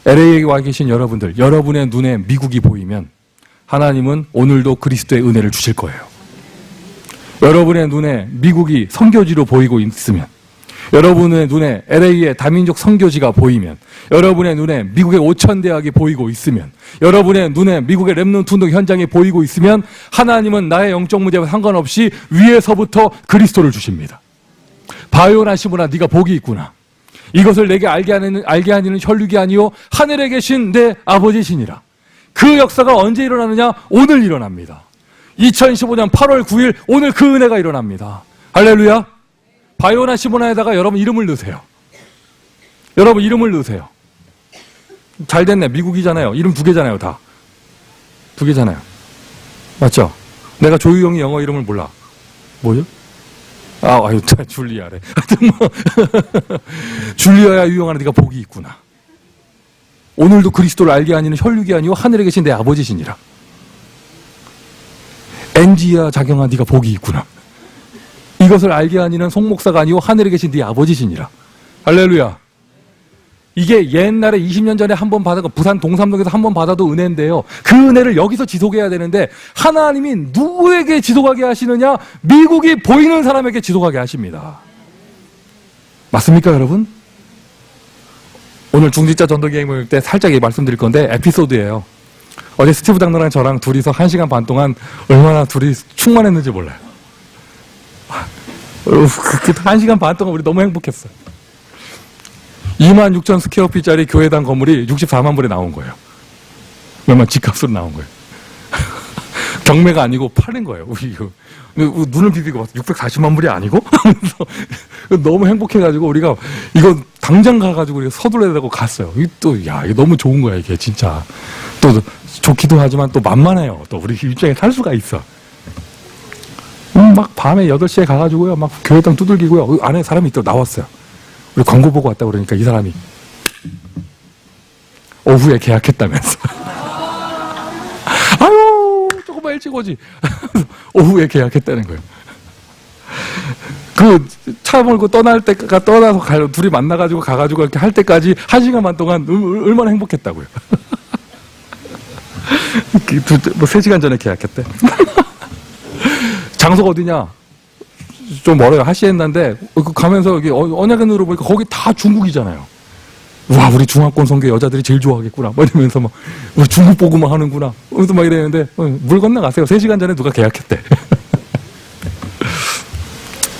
LA에 와 계신 여러분들, 여러분의 눈에 미국이 보이면 하나님은 오늘도 그리스도의 은혜를 주실 거예요. 여러분의 눈에 미국이 선교지로 보이고 있으면, 여러분의 눈에 LA의 다민족 선교지가 보이면, 여러분의 눈에 미국의 오천대학이 보이고 있으면, 여러분의 눈에 미국의 렘넌트 운동 현장이 보이고 있으면 하나님은 나의 영적 문제와 상관없이 위에서부터 그리스도를 주십니다. 바요나 시므나 네가 복이 있구나. 이것을 내게 알게 하는 혈육이 아니요 하늘에 계신 내 아버지시니라. 그 역사가 언제 일어나느냐? 오늘 일어납니다. 2015년 8월 9일 오늘 그 은혜가 일어납니다. 할렐루야. 바요나 시모나에다가 여러분 이름을 넣으세요. 여러분 이름을 넣으세요. 잘 됐네. 미국이잖아요. 이름 2개잖아요. 다 2개잖아요. 맞죠? 내가 조유영이 영어 이름을 몰라. 뭐요? 아유, 줄리아래. 하여튼 뭐 줄리아야 유영아, 네가 복이 있구나. 오늘도 그리스도를 알게 하니는 혈육이 아니요 하늘에 계신 내 아버지시니라. 엔지야 자경아, 네가 복이 있구나. 이것을 알게 하니는 송목사가 아니요 하늘에 계신 네 아버지시니라. 할렐루야. 이게 옛날에 20년 전에 한 번 받아가 부산 동삼동에서 한 번 받아도 은혜인데요. 그 은혜를 여기서 지속해야 되는데 하나님이 누구에게 지속하게 하시느냐? 미국이 보이는 사람에게 지속하게 하십니다. 맞습니까, 여러분? 오늘 중직자 전도기획 모임 때 살짝 말씀드릴 건데 에피소드예요. 어제 스티브 장로랑 저랑 둘이서 1시간 반 동안 얼마나 둘이 충만했는지 몰라요. 1시간 반 동안 우리 너무 행복했어요. 26,000 스퀘어피트짜리 교회당 건물이 64만 불에 나온 거예요. 얼마 집값으로 나온 거예요. 경매가 아니고 팔린 거예요. 눈을 비비고 640만 불이 아니고? 너무 행복해가지고 우리가 이거 당장 가가지고 우리가 서둘러야 되고 갔어요. 이거 너무 좋은 거야, 이게 진짜. 또 좋기도 하지만 또 만만해요. 또 우리 입장에 살 수가 있어. 막 밤에 8시에 가가지고요, 막 교회당 두들기고요. 안에 사람이 또 나왔어요. 우리 광고 보고 왔다 그러니까 이 사람이 오후에 계약했다면서. 아유, 조금만 일찍 오지. 오후에 계약했다는 거예요. 그 차 몰고 떠나서 둘이 만나가지고 가가지고 이렇게 할 때까지 1시간 반 동안 얼마나 행복했다고요. 3시간 전에 계약했대. 장소가 어디냐? 좀 멀어요. 하시엔다인데 가면서 여기 언약은으로 보니까 거기 다 중국이잖아요. 와, 우리 중화권 선교 여자들이 제일 좋아하겠구나. 막 이러면서 막 우리 중국 보고만 하는구나. 그래서 막 이랬는데 물 건너가세요. 3시간 전에 누가 계약했대.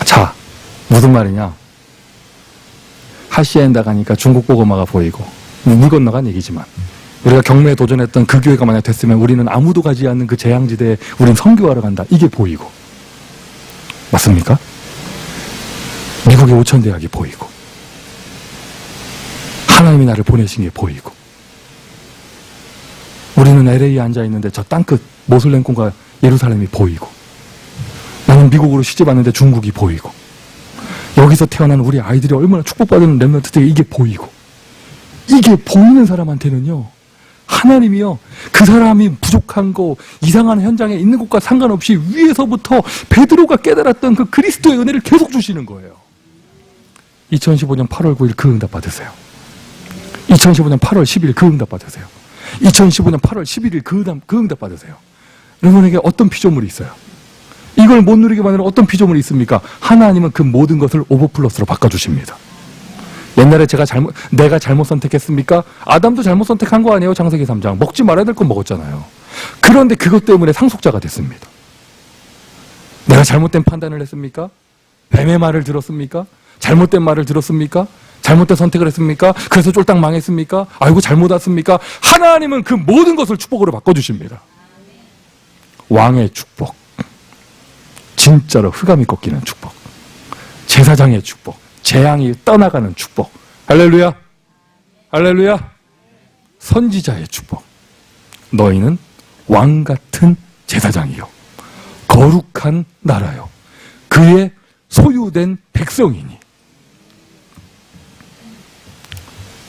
자, 무슨 말이냐? 하시엔다 가니까 중국 보고마가 보이고 물 건너간 얘기지만 우리가 경매에 도전했던 그 교회가 만약 됐으면 우리는 아무도 가지 않는 그 재앙지대에 우리는 선교하러 간다. 이게 보이고. 맞습니까? 미국의 5,000대학이 보이고 하나님이 나를 보내신 게 보이고 우리는 LA에 앉아있는데 저 땅끝 모슬렘권과 예루살렘이 보이고, 나는 미국으로 시집 왔는데 중국이 보이고, 여기서 태어난 우리 아이들이 얼마나 축복받은 렘넌트들이 이게 보이고, 이게 보이는 사람한테는요, 하나님이요, 그 사람이 부족한 거, 이상한 현장에 있는 것과 상관없이 위에서부터 베드로가 깨달았던 그 그리스도의 은혜를 계속 주시는 거예요. 2015년 8월 9일 그 응답 받으세요. 2015년 8월 10일 그 응답 받으세요. 2015년 8월 11일 그 응답 받으세요. 여러분에게 어떤 피조물이 있어요? 이걸 못 누리게 만드는 어떤 피조물이 있습니까? 하나님은 그 모든 것을 오버플러스로 바꿔주십니다. 옛날에 내가 잘못 선택했습니까? 아담도 잘못 선택한 거 아니에요? 창세기 3장. 먹지 말아야 될 건 먹었잖아요. 그런데 그것 때문에 상속자가 됐습니다. 내가 잘못된 판단을 했습니까? 뱀의 말을 들었습니까? 잘못된 말을 들었습니까? 잘못된 선택을 했습니까? 그래서 쫄딱 망했습니까? 아이고 잘못 왔습니까? 하나님은 그 모든 것을 축복으로 바꿔주십니다. 왕의 축복, 진짜로 흑암이 꺾이는 축복, 제사장의 축복, 재앙이 떠나가는 축복, 할렐루야, 할렐루야. 선지자의 축복, 너희는 왕같은 제사장이요 거룩한 나라요 그의 소유된 백성이니.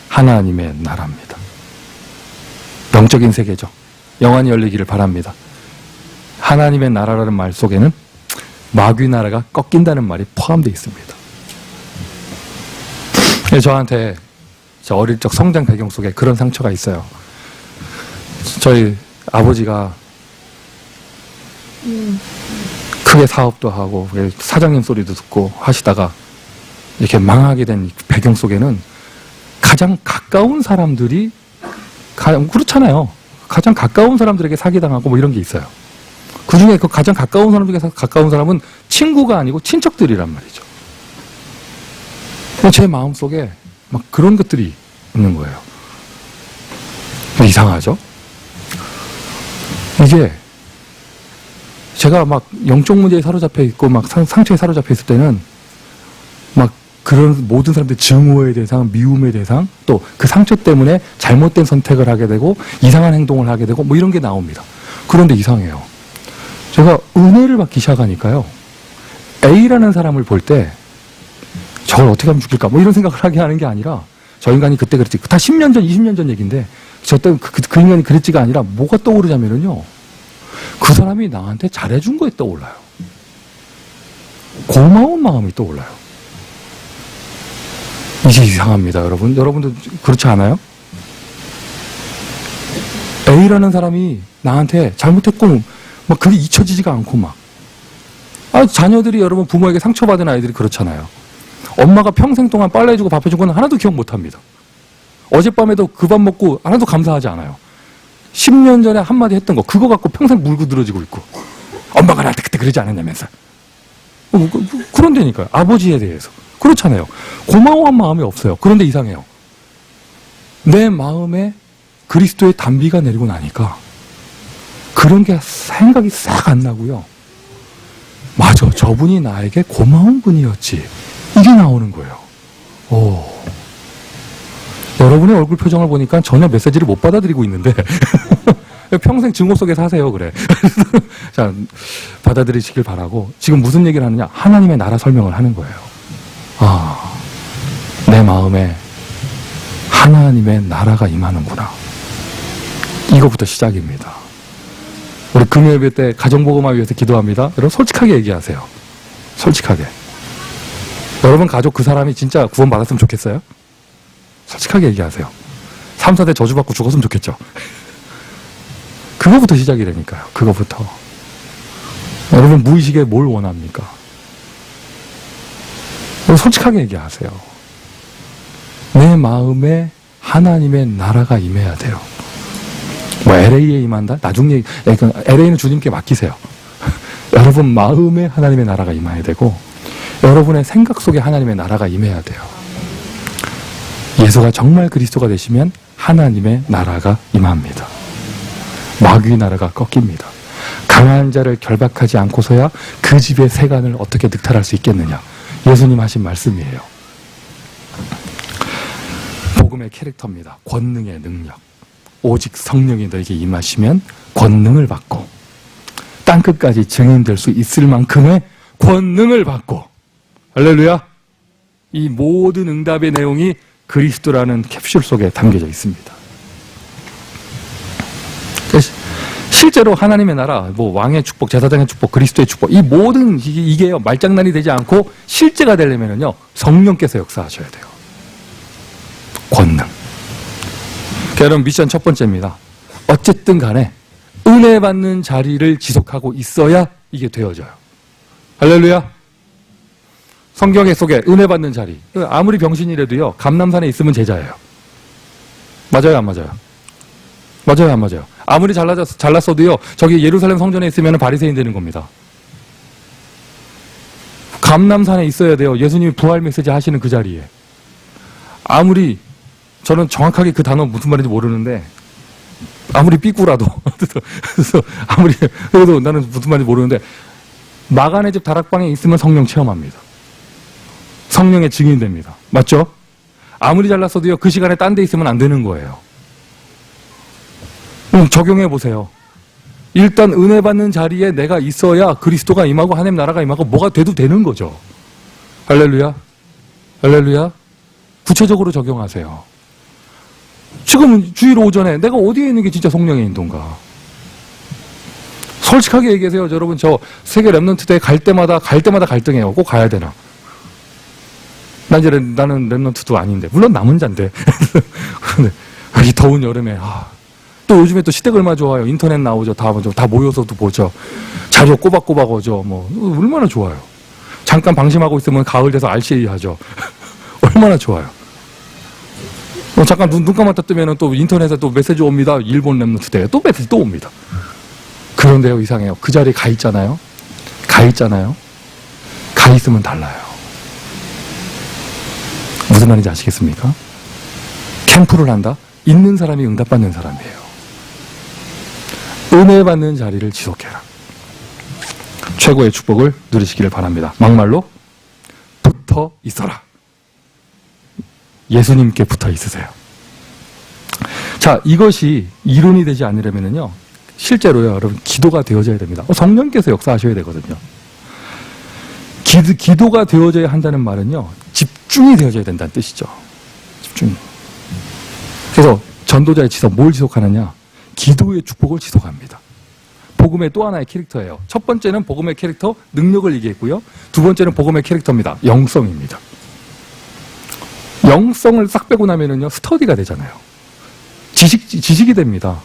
하나님의 나라입니다. 영적인 세계죠. 영안이 열리기를 바랍니다. 하나님의 나라라는 말 속에는 마귀 나라가 꺾인다는 말이 포함되어 있습니다. 저한테 저 어릴 적 성장 배경 속에 그런 상처가 있어요. 저희 아버지가 크게 사업도 하고 사장님 소리도 듣고 하시다가 이렇게 망하게 된 배경 속에는 가장 가까운 사람들이, 그렇잖아요. 가장 가까운 사람들에게 사기당하고 뭐 이런 게 있어요. 그 중에 그 가장 가까운 사람 중에 가까운 사람은 친구가 아니고 친척들이란 말이죠. 제 마음속에 막 그런 것들이 있는 거예요. 이상하죠? 이게 제가 막 영적 문제에 사로잡혀 있고 막 상처에 사로잡혀 있을 때는 막 그런 모든 사람들의 증오의 대상, 미움의 대상, 또 그 상처 때문에 잘못된 선택을 하게 되고 이상한 행동을 하게 되고 뭐 이런 게 나옵니다. 그런데 이상해요. 제가 은혜를 받기 시작하니까요, A라는 사람을 볼 때 저걸 어떻게 하면 죽일까 뭐 이런 생각을 하게 하는 게 아니라, 저 인간이 그때 그랬지, 다 10년 전, 20년 전 얘기인데 저 때 그 인간이 그랬지가 아니라 뭐가 떠오르냐면요, 그 사람이 나한테 잘해준 거에 떠올라요. 고마운 마음이 떠올라요. 이게 이상합니다, 여러분. 여러분도 그렇지 않아요? A라는 사람이 나한테 잘못했고 막 그게 잊혀지지가 않고 막, 자녀들이, 여러분 부모에게 상처받은 아이들이 그렇잖아요. 엄마가 평생 동안 빨래해주고 밥해준 건 하나도 기억 못합니다. 어젯밤에도 그 밥 먹고 하나도 감사하지 않아요. 10년 전에 한마디 했던 거 그거 갖고 평생 물고 늘어지고 있고, 엄마가 나한테 그때 그러지 않았냐면서. 그런데니까요. 아버지에 대해서 그렇잖아요. 고마워한 마음이 없어요. 그런데 이상해요. 내 마음에 그리스도의 단비가 내리고 나니까 그런 게 생각이 싹 안 나고요. 맞아, 저분이 나에게 고마운 분이었지, 이게 나오는 거예요. 오. 여러분의 얼굴 표정을 보니까 전혀 메시지를 못 받아들이고 있는데 평생 증오 속에 사세요, 그래. 자, 받아들이시길 바라고. 지금 무슨 얘기를 하느냐? 하나님의 나라 설명을 하는 거예요. 내 마음에 하나님의 나라가 임하는구나. 이거부터 시작입니다. 우리 금요일 때 가정복음화 위해서 기도합니다. 여러분 솔직하게 얘기하세요. 솔직하게. 여러분 가족 그 사람이 진짜 구원받았으면 좋겠어요? 솔직하게 얘기하세요. 3, 4대 저주받고 죽었으면 좋겠죠? 그거부터 시작이라니까요. 그거부터. 여러분 무의식에 뭘 원합니까? 솔직하게 얘기하세요. 내 마음에 하나님의 나라가 임해야 돼요. 뭐 LA에 임한다? 나중 얘기, LA는 주님께 맡기세요. 여러분 마음에 하나님의 나라가 임해야 되고, 여러분의 생각 속에 하나님의 나라가 임해야 돼요. 예수가 정말 그리스도가 되시면 하나님의 나라가 임합니다. 마귀의 나라가 꺾입니다. 강한 자를 결박하지 않고서야 그 집의 세간을 어떻게 늑탈할 수 있겠느냐. 예수님 하신 말씀이에요. 복음의 캐릭터입니다. 권능의 능력. 오직 성령이 너에게 임하시면 권능을 받고 땅끝까지 증인될 수 있을 만큼의 권능을 받고, 할렐루야. 이 모든 응답의 내용이 그리스도라는 캡슐 속에 담겨져 있습니다. 실제로 하나님의 나라, 뭐 왕의 축복, 제사장의 축복, 그리스도의 축복, 이 모든 이게요 말장난이 되지 않고 실제가 되려면요 성령께서 역사하셔야 돼요. 권능. 여러분, 미션 첫 번째입니다. 어쨌든 간에 은혜 받는 자리를 지속하고 있어야 이게 되어져요. 할렐루야. 성경의 속에 은혜 받는 자리, 아무리 병신이라도요 감람산에 있으면 제자예요. 맞아요, 안 맞아요? 맞아요, 안 맞아요? 아무리 잘났어도요 저기 예루살렘 성전에 있으면 바리새인 되는 겁니다. 감람산에 있어야 돼요. 예수님이 부활 메시지 하시는 그 자리에. 아무리, 저는 정확하게 그 단어 무슨 말인지 모르는데, 아무리 삐꾸라도 그래서 아무리 그래도 나는 무슨 말인지 모르는데, 마간의 집 다락방에 있으면 성령 체험합니다. 성령의 증인됩니다. 맞죠? 아무리 잘났어도요 그 시간에 딴 데 있으면 안 되는 거예요. 적용해 보세요. 일단 은혜 받는 자리에 내가 있어야 그리스도가 임하고 하나님 나라가 임하고 뭐가 돼도 되는 거죠. 할렐루야. 할렐루야. 구체적으로 적용하세요. 지금 주일 오전에 내가 어디에 있는 게 진짜 성령의 인도인가? 솔직하게 얘기하세요. 여러분, 저 세계 랩넌트 대회 갈 때마다 갈등해요. 꼭 가야 되나? 나는 랩넌트도 아닌데, 물론 남은 자인데. 그런데 이 더운 여름에 또 요즘에 또 시대가 얼마나 좋아요. 인터넷 나오죠. 다 모여서도 보죠. 자료 꼬박꼬박 오죠. 뭐 얼마나 좋아요. 잠깐 방심하고 있으면 가을 돼서 RCA 하죠. 얼마나 좋아요. 잠깐 눈 감았다 뜨면 또 인터넷에 또 메시지 옵니다. 일본 랩넌트 대회 또 메시지 또 옵니다. 그런데요, 이상해요. 그 자리에 가 있잖아요. 가 있으면 달라요. 무슨 말인지 아시겠습니까? 캠프를 한다? 있는 사람이 응답받는 사람이에요. 은혜 받는 자리를 지속해라. 최고의 축복을 누리시기를 바랍니다. 막말로 붙어 있어라. 예수님께 붙어 있으세요. 자, 이것이 이론이 되지 않으려면요 실제로요, 여러분, 기도가 되어져야 됩니다. 성령께서 역사하셔야 되거든요. 기도가 되어져야 한다는 말은요, 집중이 되어져야 된다는 뜻이죠. 집중. 그래서 전도자의 지속, 뭘 지속하느냐? 기도의 축복을 지속합니다. 복음의 또 하나의 캐릭터예요. 첫 번째는 복음의 캐릭터, 능력을 얘기했고요. 두 번째는 복음의 캐릭터입니다. 영성입니다. 영성을 싹 빼고 나면은요, 스터디가 되잖아요. 지식이 됩니다.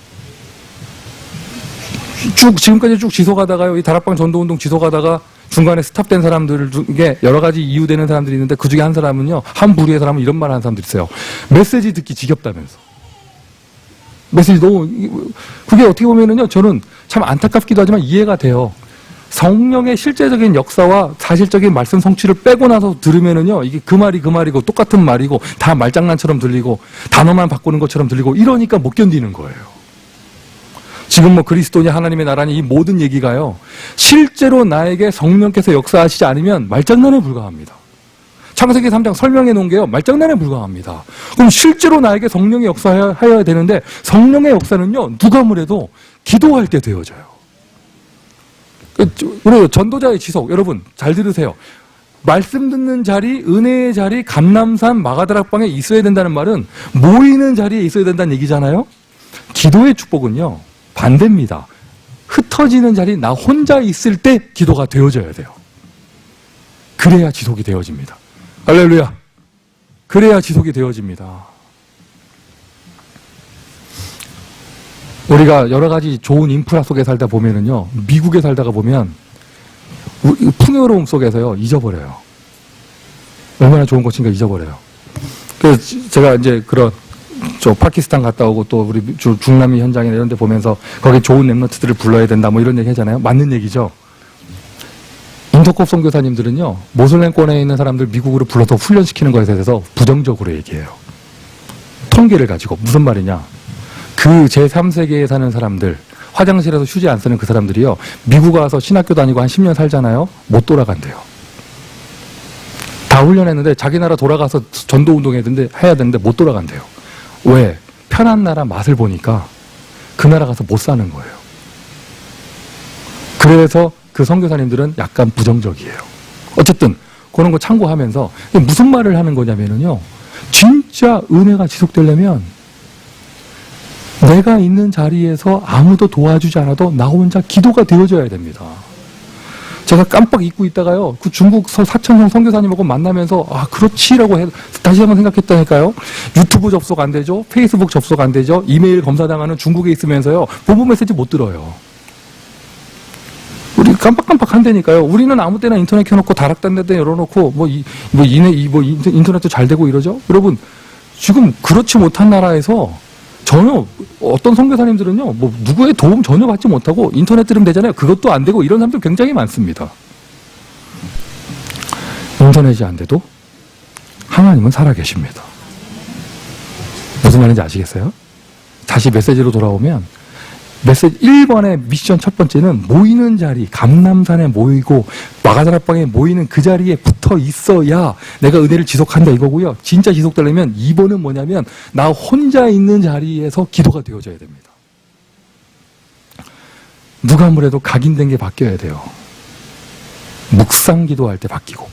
지금까지 쭉 지속하다가요, 이 다락방 전도운동 지속하다가 중간에 스탑된 사람들 중에 여러 가지 이유 되는 사람들이 있는데, 그 중에 한 사람은요, 한 부류의 사람은 이런 말 하는 사람들이 있어요. 메시지 듣기 지겹다면서. 메시지 너무, 그게 어떻게 보면은요, 저는 참 안타깝기도 하지만 이해가 돼요. 성령의 실제적인 역사와 사실적인 말씀 성취를 빼고 나서 들으면은요, 이게 그 말이고 똑같은 말이고 다 말장난처럼 들리고 단어만 바꾸는 것처럼 들리고 이러니까 못 견디는 거예요. 지금 뭐 그리스도니 하나님의 나라니 이 모든 얘기가요, 실제로 나에게 성령께서 역사하시지 않으면 말장난에 불과합니다. 창세기 3장 설명해 놓은 게요, 말장난에 불과합니다. 그럼 실제로 나에게 성령의 역사해야 되는데, 성령의 역사는요, 누가 뭐래도 기도할 때 되어져요. 그래요. 전도자의 지속, 여러분 잘 들으세요. 말씀 듣는 자리, 은혜의 자리, 감람산, 마가다락방에 있어야 된다는 말은 모이는 자리에 있어야 된다는 얘기잖아요. 기도의 축복은요, 반대입니다. 흩어지는 자리, 나 혼자 있을 때 기도가 되어져야 돼요. 그래야 지속이 되어집니다. 할렐루야. 그래야 지속이 되어집니다. 우리가 여러 가지 좋은 인프라 속에 살다 보면은요, 미국에 살다가 보면 풍요로움 속에서요, 잊어버려요. 얼마나 좋은 곳인가 잊어버려요. 그래서 제가 이제 저 파키스탄 갔다 오고 또 우리 중남미 현장이나 이런 데 보면서 거기 좋은 랩런트들을 불러야 된다 뭐 이런 얘기 하잖아요. 맞는 얘기죠. 인터콥 선교사님들은요, 모슬렘권에 있는 사람들 미국으로 불러서 훈련시키는 것에 대해서 부정적으로 얘기해요. 통계를 가지고. 무슨 말이냐? 그 제3세계에 사는 사람들, 화장실에서 휴지 안 쓰는 그 사람들이요, 미국 와서 신학교 다니고 한 10년 살잖아요. 못 돌아간대요. 다 훈련했는데 자기 나라 돌아가서 전도운동 해야 되는데 못 돌아간대요. 왜? 편한 나라 맛을 보니까 그 나라 가서 못 사는 거예요. 그래서 그 선교사님들은 약간 부정적이에요. 어쨌든 그런 거 참고하면서 무슨 말을 하는 거냐면요. 진짜 은혜가 지속되려면 내가 있는 자리에서 아무도 도와주지 않아도 나 혼자 기도가 되어져야 됩니다. 제가 깜빡 잊고 있다가요, 그 중국 사천성 선교사님하고 만나면서, 아, 그렇지라고 다시 한번 생각했다니까요. 유튜브 접속 안 되죠? 페이스북 접속 안 되죠? 이메일 검사당하는 중국에 있으면서요, 보부 메시지 못 들어요. 우리 깜빡깜빡 한다니까요. 우리는 아무 때나 인터넷 켜놓고 다락단대 열어놓고, 인터넷도 잘 되고 이러죠? 여러분, 지금 그렇지 못한 나라에서 전혀 어떤 선교사님들은요, 뭐 누구의 도움 전혀 받지 못하고 인터넷 들으면 되잖아요. 그것도 안 되고 이런 사람들 굉장히 많습니다. 인터넷이 안 돼도 하나님은 살아계십니다. 무슨 말인지 아시겠어요? 다시 메시지로 돌아오면 메시지 1번의 미션 첫 번째는 모이는 자리, 감람산에 모이고 마가다락방에 모이는 그 자리에 붙어 있어야 내가 은혜를 지속한다 이거고요. 진짜 지속되려면 2번은 뭐냐면 나 혼자 있는 자리에서 기도가 되어져야 됩니다. 누가 아무래도 각인된 게 바뀌어야 돼요. 묵상 기도할 때 바뀌고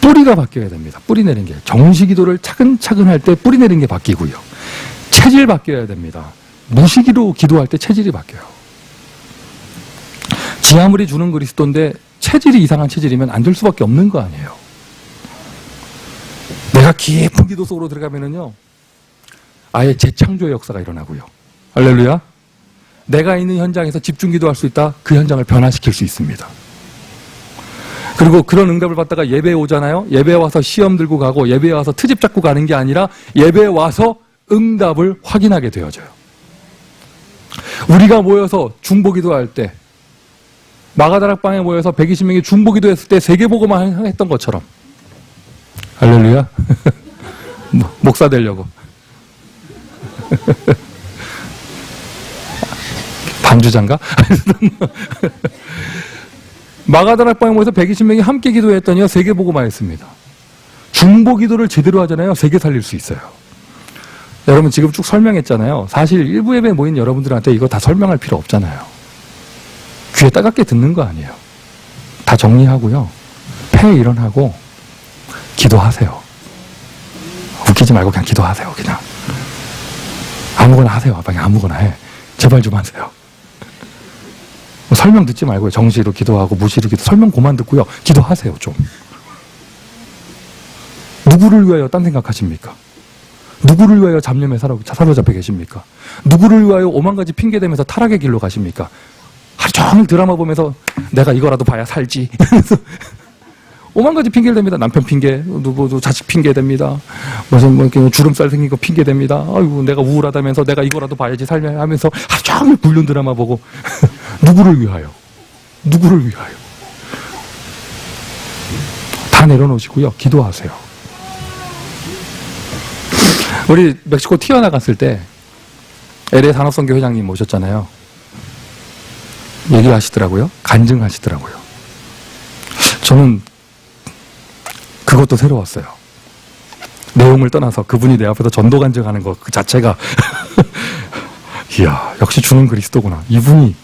뿌리가 바뀌어야 됩니다. 뿌리 내린 게. 정시 기도를 차근차근 할 때 뿌리 내린 게 바뀌고요. 체질 바뀌어야 됩니다. 무시기로 기도할 때 체질이 바뀌어요. 지 아무리 주는 그리스도인데 체질이 이상한 체질이면 안 될 수밖에 없는 거 아니에요. 내가 깊은 기도 속으로 들어가면은요, 아예 재창조의 역사가 일어나고요. 할렐루야. 내가 있는 현장에서 집중 기도할 수 있다. 그 현장을 변화시킬 수 있습니다. 그리고 그런 응답을 받다가 예배에 오잖아요. 예배에 와서 시험 들고 가고 예배에 와서 트집 잡고 가는 게 아니라 예배에 와서 응답을 확인하게 되어져요. 우리가 모여서 중보기도 할 때 마가다락방에 모여서 120명이 중보기도 했을 때 세계보고만 했던 것처럼 할렐루야. 목사 되려고 반주장가? 마가다락방에 모여서 120명이 함께 기도했더니요 세계보고만 했습니다. 중보기도를 제대로 하잖아요. 세계 살릴 수 있어요. 여러분 지금 쭉 설명했잖아요. 사실 일부 예배에 모인 여러분들한테 이거 다 설명할 필요 없잖아요. 귀에 따갑게 듣는 거 아니에요. 다 정리하고요. 폐에 일어나고 기도하세요. 웃기지 말고 그냥 기도하세요. 그냥 아무거나 하세요. 그냥 아무거나 해. 제발 좀 하세요. 설명 듣지 말고요. 정시로 기도하고 무시로 기도 설명 그만 듣고요. 기도하세요. 좀. 누구를 위하여 딴 생각하십니까? 누구를 위하여 잡념에 사로잡혀 계십니까? 누구를 위하여 오만 가지 핑계대면서 타락의 길로 가십니까? 하루 종일 드라마 보면서 내가 이거라도 봐야 살지. 오만 가지 핑계를 댑니다. 남편 핑계, 누구도 자식 핑계 댑니다. 무슨 주름살 생긴 거 핑계 댑니다. 아이고 내가 우울하다면서 내가 이거라도 봐야지 살면 하면서 하루 종일 불륜 드라마 보고 누구를 위하여? 누구를 위하여? 다 내려놓으시고요. 기도하세요. 우리 멕시코 튀어나갔을 때 LA 산업선교 회장님 모셨잖아요. 얘기하시더라고요. 간증하시더라고요. 저는 그것도 새로웠어요. 내용을 떠나서 그분이 내 앞에서 전도 간증하는 것 그 자체가 이야 역시 주는 그리스도구나. 이분이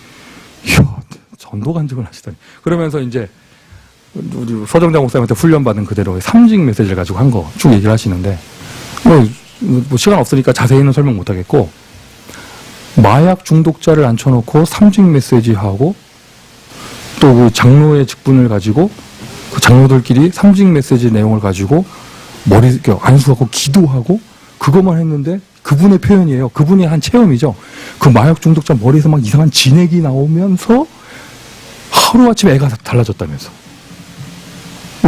이야 전도 간증을 하시다니. 그러면서 이제 우리 서정장 목사님한테 훈련받은 그대로 삼직 메시지를 가지고 한 거 쭉 얘기를 하시는데 뭐 시간 없으니까 자세히는 설명 못 하겠고 마약 중독자를 앉혀놓고 삼직 메시지 하고 또 그 장로의 직분을 가지고 그 장로들끼리 삼직 메시지 내용을 가지고 머리 안수하고 기도하고 그것만 했는데 그분의 표현이에요. 그분이 한 체험이죠. 그 마약 중독자 머리에서 막 이상한 진액이 나오면서 하루아침에 애가 달라졌다면서.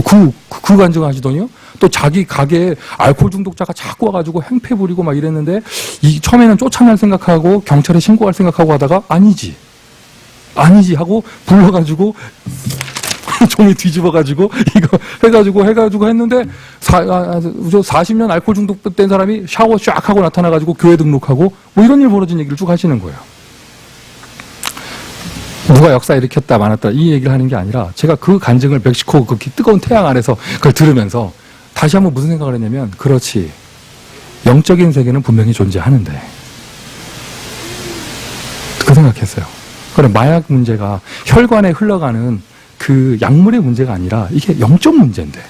그 간증하시더니요. 또 자기 가게에 알코올 중독자가 자꾸 와가지고 행패 부리고 막 이랬는데 처음에는 쫓아낼 생각하고 경찰에 신고할 생각하고 하다가 아니지 하고 불러가지고 종이 뒤집어가지고 이거 해가지고 했는데 40년 알코올 중독된 사람이 샤워 쫙 하고 나타나가지고 교회 등록하고 뭐 이런 일 벌어진 얘기를 쭉 하시는 거예요. 누가 역사 일으켰다 많았다 이 얘기를 하는 게 아니라 제가 그 간증을 멕시코 그 뜨거운 태양 아래서 그걸 들으면서 다시 한번 무슨 생각을 했냐면 그렇지 영적인 세계는 분명히 존재하는데 그 생각했어요. 그래, 마약 문제가 혈관에 흘러가는 그 약물의 문제가 아니라 이게 영적 문제인데,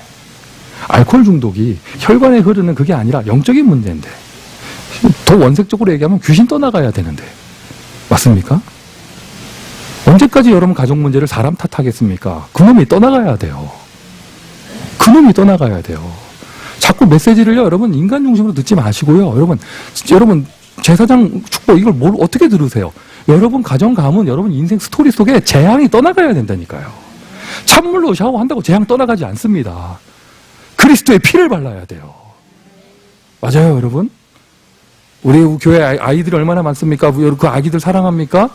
알코올 중독이 혈관에 흐르는 그게 아니라 영적인 문제인데, 더 원색적으로 얘기하면 귀신 떠나가야 되는데, 맞습니까? 언제까지 여러분 가족 문제를 사람 탓하겠습니까? 그놈이 떠나가야 돼요. 그놈이 떠나가야 돼요. 자꾸 메시지를요, 여러분 인간 중심으로 듣지 마시고요. 여러분 제사장 축복 이걸 어떻게 들으세요? 여러분 가정 가문, 여러분 인생 스토리 속에 재앙이 떠나가야 된다니까요. 찬물로 샤워한다고 재앙 떠나가지 않습니다. 그리스도의 피를 발라야 돼요. 맞아요, 여러분? 우리 교회 아이들이 얼마나 많습니까? 그 아기들 사랑합니까?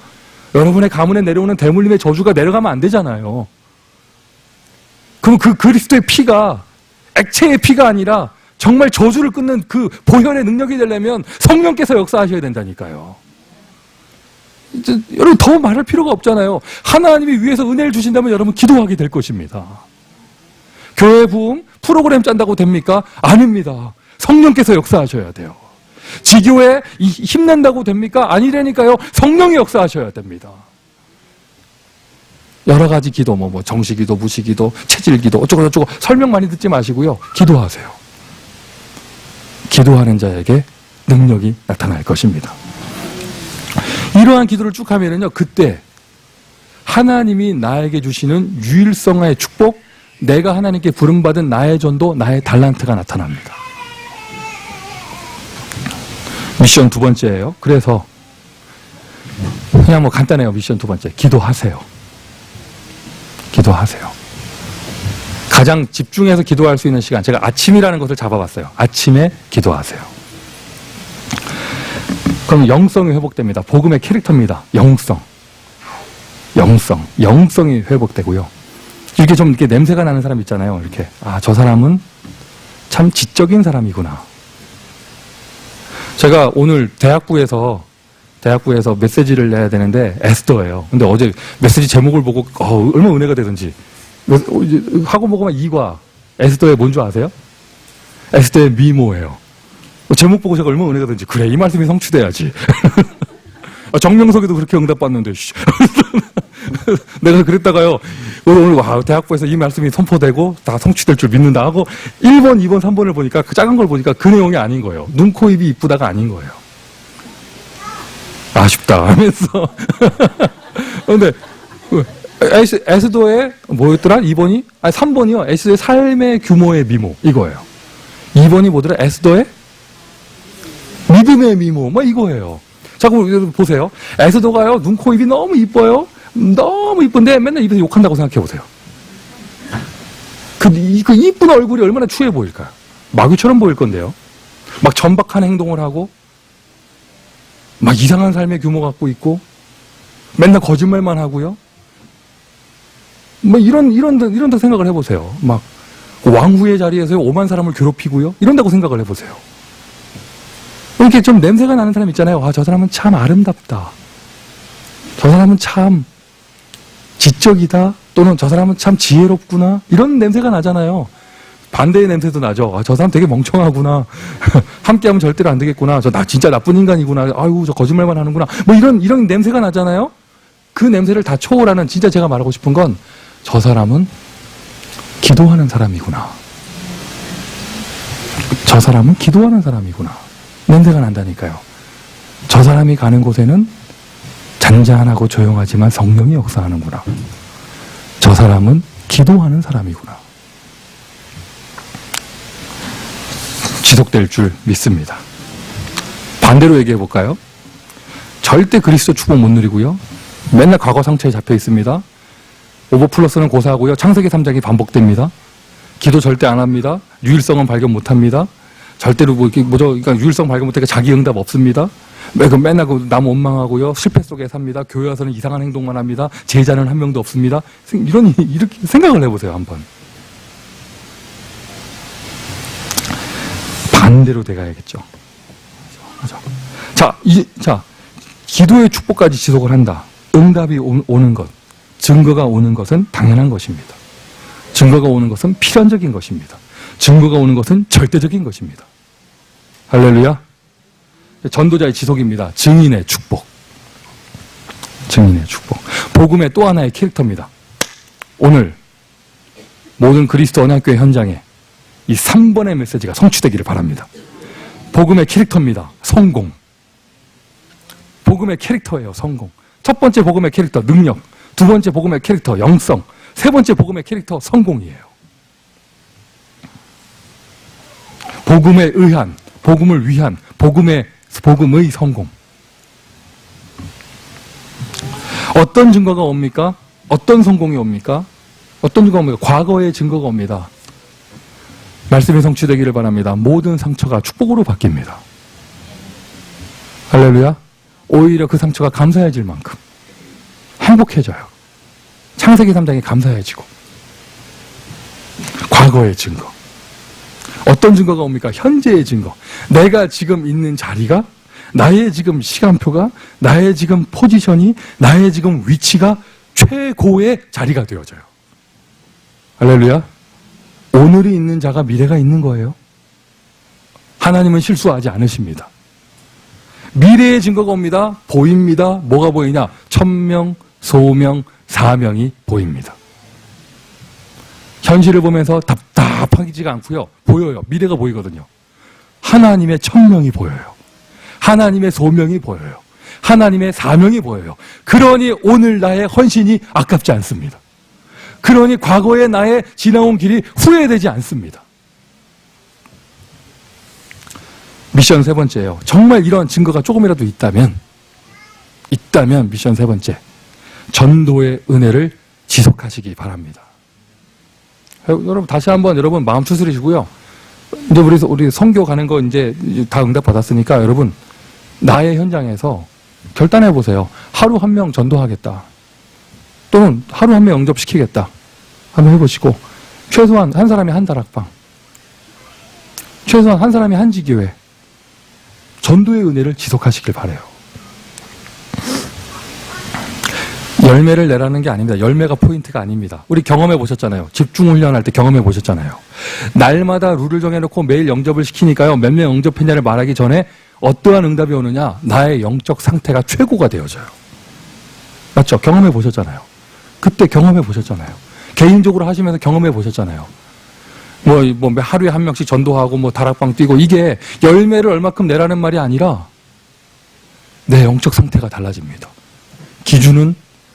여러분의 가문에 내려오는 대물림의 저주가 내려가면 안 되잖아요. 그럼 그 그리스도의 피가 액체의 피가 아니라 정말 저주를 끊는 그 보혈의 능력이 되려면 성령께서 역사하셔야 된다니까요. 이제 여러분 더 말할 필요가 없잖아요. 하나님이 위에서 은혜를 주신다면 여러분 기도하게 될 것입니다. 교회 부흥 프로그램 짠다고 됩니까? 아닙니다. 성령께서 역사하셔야 돼요. 지교회 힘낸다고 됩니까? 아니라니까요. 성령이 역사하셔야 됩니다. 여러 가지 기도, 정시기도, 무시기도, 체질기도, 어쩌고저쩌고 설명 많이 듣지 마시고요. 기도하세요. 기도하는 자에게 능력이 나타날 것입니다. 이러한 기도를 쭉 하면은요, 그때 하나님이 나에게 주시는 유일성의 축복, 내가 하나님께 부름받은 나의 전도, 나의 달란트가 나타납니다. 미션 두 번째예요. 그래서 그냥 간단해요. 미션 두 번째. 기도하세요. 기도하세요. 가장 집중해서 기도할 수 있는 시간, 제가 아침이라는 것을 잡아봤어요. 아침에 기도하세요. 그럼 영성이 회복됩니다. 복음의 캐릭터입니다. 영성이 회복되고요. 이렇게 좀 이렇게 냄새가 나는 사람 있잖아요. 이렇게 저 사람은 참 지적인 사람이구나. 제가 오늘 대학부에서 메시지를 내야 되는데 에스더예요. 근데 어제 메시지 제목을 보고 얼마나 은혜가 되든지 하고 보고만 2과 에스더의 뭔 줄 아세요? 에스더의 미모예요. 제목 보고 제가 얼마나 은혜가 되든지 그래 이 말씀이 성취돼야지. 정명석에도 그렇게 응답받는데 내가 그랬다가요 오늘 대학부에서 이 말씀이 선포되고 다 성취될 줄 믿는다 하고 1번, 2번, 3번을 보니까 그 작은 걸 보니까 그 내용이 아닌 거예요. 눈, 코, 입이 이쁘다가 아닌 거예요. 아쉽다 하면서 그런데 에스더의 뭐였더라? 2번이? 3번이요. 에스더의 삶의 규모의 미모 이거예요. 2번이 뭐더라? 에스더의 믿음의 미모 이거예요. 자, 그럼 보세요. 에스더가요 눈, 코, 입이 너무 이뻐요. 너무 이쁜데 맨날 입에서 욕한다고 생각해 보세요. 그 이쁜 얼굴이 얼마나 추해 보일까요? 마귀처럼 보일 건데요. 막 천박한 행동을 하고 막 이상한 삶의 규모 갖고 있고 맨날 거짓말만 하고요. 이런다 생각을 해보세요. 막 왕후의 자리에서 5만 사람을 괴롭히고요. 이런다고 생각을 해보세요. 이렇게 좀 냄새가 나는 사람 있잖아요. 저 사람은 참 아름답다. 저 사람은 참 지적이다. 또는 저 사람은 참 지혜롭구나. 이런 냄새가 나잖아요. 반대의 냄새도 나죠. 저 사람 되게 멍청하구나. 함께하면 절대로 안 되겠구나. 나 진짜 나쁜 인간이구나. 아유, 저 거짓말만 하는구나. 이런 냄새가 나잖아요. 그 냄새를 다 초월하는 진짜 제가 말하고 싶은 건 저 사람은 기도하는 사람이구나. 저 사람은 기도하는 사람이구나. 냄새가 난다니까요. 저 사람이 가는 곳에는 잔잔하고 조용하지만 성령이 역사하는구나. 저 사람은 기도하는 사람이구나. 지속될 줄 믿습니다. 반대로 얘기해 볼까요? 절대 그리스도 축복 못 누리고요. 맨날 과거 상처에 잡혀 있습니다. 오버플러스는 고사하고요. 창세기 3장이 반복됩니다. 기도 절대 안 합니다. 유일성은 발견 못 합니다. 절대로 그러니까 유일성 발견 못하니까 자기 응답 없습니다. 맨날 남 원망하고요. 실패 속에 삽니다. 교회 와서는 이상한 행동만 합니다. 제자는 한 명도 없습니다. 이렇게 생각을 해보세요, 한번. 반대로 돼가야겠죠. 자, 기도의 축복까지 지속을 한다. 응답이 오는 것, 증거가 오는 것은 당연한 것입니다. 증거가 오는 것은 필연적인 것입니다. 증거가 오는 것은 절대적인 것입니다. 할렐루야. 전도자의 지속입니다. 증인의 축복. 증인의 축복. 복음의 또 하나의 캐릭터입니다. 오늘 모든 그리스도 언약교회 현장에 이 3번의 메시지가 성취되기를 바랍니다. 복음의 캐릭터입니다. 성공. 복음의 캐릭터예요. 성공. 첫 번째 복음의 캐릭터 능력, 두 번째 복음의 캐릭터 영성, 세 번째 복음의 캐릭터 성공이에요. 복음에 의한, 복음을 위한, 복음의 성공. 어떤 증거가 옵니까? 어떤 성공이 옵니까? 어떤 증거가 옵니까? 과거의 증거가 옵니다. 말씀이 성취되기를 바랍니다. 모든 상처가 축복으로 바뀝니다. 할렐루야. 오히려 그 상처가 감사해질 만큼 행복해져요. 창세기 3장이 감사해지고. 과거의 증거. 어떤 증거가 옵니까? 현재의 증거. 내가 지금 있는 자리가, 나의 지금 시간표가, 나의 지금 포지션이, 나의 지금 위치가 최고의 자리가 되어져요. 할렐루야. 오늘이 있는 자가 미래가 있는 거예요. 하나님은 실수하지 않으십니다. 미래의 증거가 옵니다. 보입니다. 뭐가 보이냐? 천명, 소명, 사명이 보입니다. 현실을 보면서 답답하지가 않고요. 보여요. 미래가 보이거든요. 하나님의 천명이 보여요. 하나님의 소명이 보여요. 하나님의 사명이 보여요. 그러니 오늘 나의 헌신이 아깝지 않습니다. 그러니 과거의 나의 지나온 길이 후회되지 않습니다. 미션 세 번째예요. 정말 이런 증거가 조금이라도 있다면 미션 세 번째. 전도의 은혜를 지속하시기 바랍니다. 여러분 다시 한번 여러분 마음 추스리시고요. 이제 우리 선교 가는 거 이제 다 응답 받았으니까 여러분 나의 현장에서 결단해 보세요. 하루 한 명 전도하겠다. 또는 하루 한 명 영접시키겠다. 한번 해보시고 최소한 한 사람이 한 다락방, 최소한 한 사람이 한 지교회, 전도의 은혜를 지속하시길 바라요. 열매를 내라는 게 아닙니다. 열매가 포인트가 아닙니다. 우리 경험해 보셨잖아요. 집중훈련할 때 경험해 보셨잖아요. 날마다 룰을 정해놓고 매일 영접을 시키니까요. 몇 명 영접했냐를 말하기 전에 어떠한 응답이 오느냐? 나의 영적 상태가 최고가 되어져요. 맞죠? 경험해 보셨잖아요. 그때 경험해 보셨잖아요. 개인적으로 하시면서 경험해 보셨잖아요. 뭐 하루에 한 명씩 전도하고 다락방 뛰고 이게 열매를 얼마큼 내라는 말이 아니라 내 영적 상태가 달라집니다. 기준은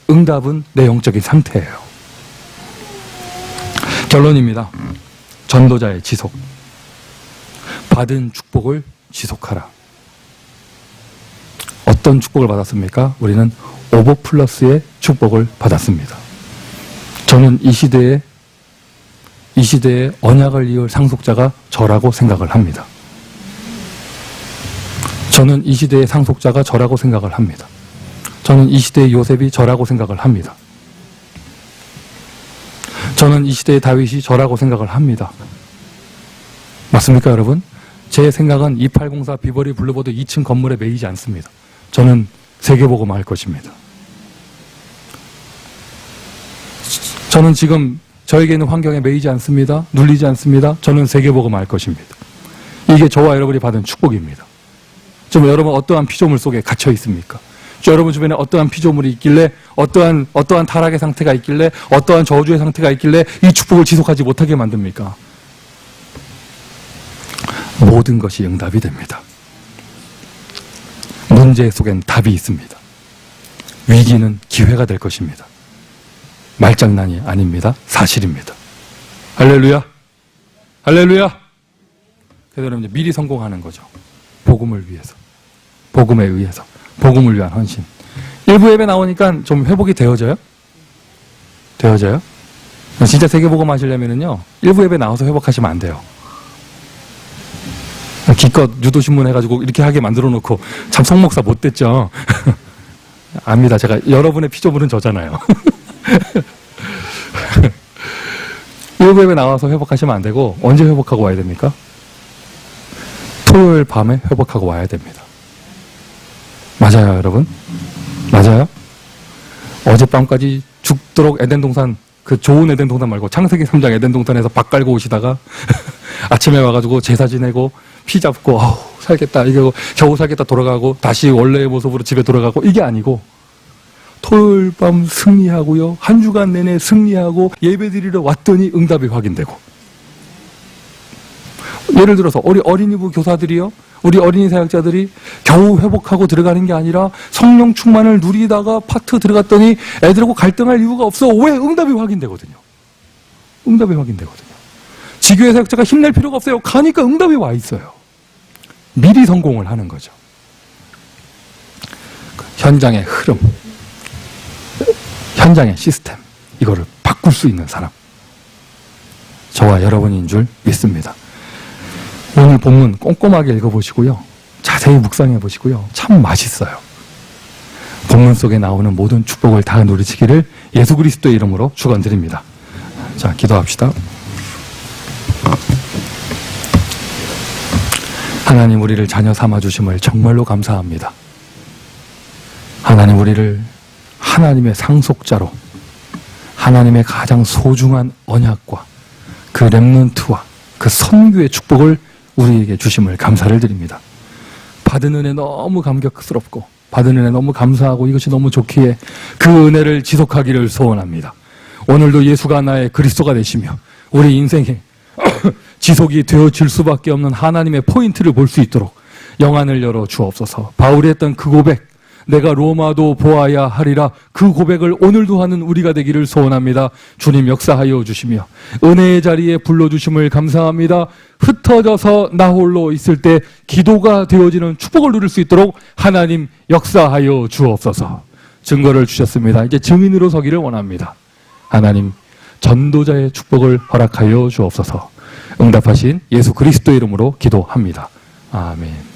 응답은 내 영적인 상태예요. 결론입니다. 전도자의 지속. 받은 축복을 지속하라. 어떤 축복을 받았습니까? 우리는 오버플러스의 축복을 받았습니다. 저는 이 시대에 언약을 이을 상속자가 저라고 생각을 합니다. 저는 이 시대의 상속자가 저라고 생각을 합니다. 저는 이 시대의 요셉이 저라고 생각을 합니다. 저는 이 시대의 다윗이 저라고 생각을 합니다. 맞습니까, 여러분? 제 생각은 2804 비버리 블루보드 2층 건물에 매이지 않습니다. 저는 세계복음화 할 것입니다. 저는 지금 저에게 있는 환경에 매이지 않습니다. 눌리지 않습니다. 저는 세계복음화 할 것입니다. 이게 저와 여러분이 받은 축복입니다. 지금 여러분 어떠한 피조물 속에 갇혀 있습니까? 여러분 주변에 어떠한 피조물이 있길래, 어떠한 타락의 상태가 있길래, 어떠한 저주의 상태가 있길래 이 축복을 지속하지 못하게 만듭니까? 모든 것이 응답이 됩니다. 문제 속엔 답이 있습니다. 위기는 기회가 될 것입니다. 말장난이 아닙니다. 사실입니다. 할렐루야. 할렐루야. 그래서 여러분 미리 성공하는 거죠. 복음을 위해서. 복음에 의해서. 복음을 위한 헌신. 일부 예배 나오니까 좀 회복이 되어져요? 되어져요? 진짜 세계복음 하시려면은요, 일부 예배 나와서 회복하시면 안 돼요. 기껏 유도신문 해가지고 이렇게 하게 만들어 놓고, 참 성목사 못됐죠? 압니다. 제가 여러분의 피조물은 저잖아요. 일부 예배 나와서 회복하시면 안 되고, 언제 회복하고 와야 됩니까? 토요일 밤에 회복하고 와야 됩니다. 맞아요, 여러분? 맞아요? 어젯밤까지 죽도록 에덴 동산, 그 좋은 에덴 동산 말고 창세기 3장 에덴 동산에서 밥 깔고 오시다가 아침에 와가지고 제사 지내고 피 잡고 살겠다 이거 겨우 살겠다 돌아가고 다시 원래의 모습으로 집에 돌아가고 이게 아니고 토요일 밤 승리하고요. 한 주간 내내 승리하고 예배드리러 왔더니 응답이 확인되고. 예를 들어서 우리 어린이부 교사들이요. 우리 어린이 사역자들이 겨우 회복하고 들어가는 게 아니라 성령 충만을 누리다가 파트 들어갔더니 애들하고 갈등할 이유가 없어. 왜? 응답이 확인되거든요. 응답이 확인되거든요. 지교회 사역자가 힘낼 필요가 없어요. 가니까 응답이 와 있어요. 미리 성공을 하는 거죠. 현장의 흐름, 현장의 시스템, 이거를 바꿀 수 있는 사람, 저와 여러분인 줄 믿습니다. 오늘 본문 꼼꼼하게 읽어보시고요. 자세히 묵상해 보시고요. 참 맛있어요. 본문 속에 나오는 모든 축복을 다 누리시기를 예수 그리스도의 이름으로 축원드립니다. 자, 기도합시다. 하나님, 우리를 자녀 삼아주심을 정말로 감사합니다. 하나님, 우리를 하나님의 상속자로 하나님의 가장 소중한 언약과 그 렘넌트와 그 선교의 축복을 우리에게 주심을 감사를 드립니다. 받은 은혜 너무 감격스럽고 받은 은혜 너무 감사하고 이것이 너무 좋기에 그 은혜를 지속하기를 소원합니다. 오늘도 예수가 나의 그리스도가 되시며 우리 인생에 지속이 되어질 수밖에 없는 하나님의 포인트를 볼 수 있도록 영안을 열어 주옵소서. 바울이 했던 그 고백, 내가 로마도 보아야 하리라, 그 고백을 오늘도 하는 우리가 되기를 소원합니다. 주님 역사하여 주시며 은혜의 자리에 불러주심을 감사합니다. 흩어져서 나 홀로 있을 때 기도가 되어지는 축복을 누릴 수 있도록 하나님 역사하여 주옵소서. 증거를 주셨습니다. 이제 증인으로 서기를 원합니다. 하나님, 전도자의 축복을 허락하여 주옵소서. 응답하신 예수 그리스도의 이름으로 기도합니다. 아멘.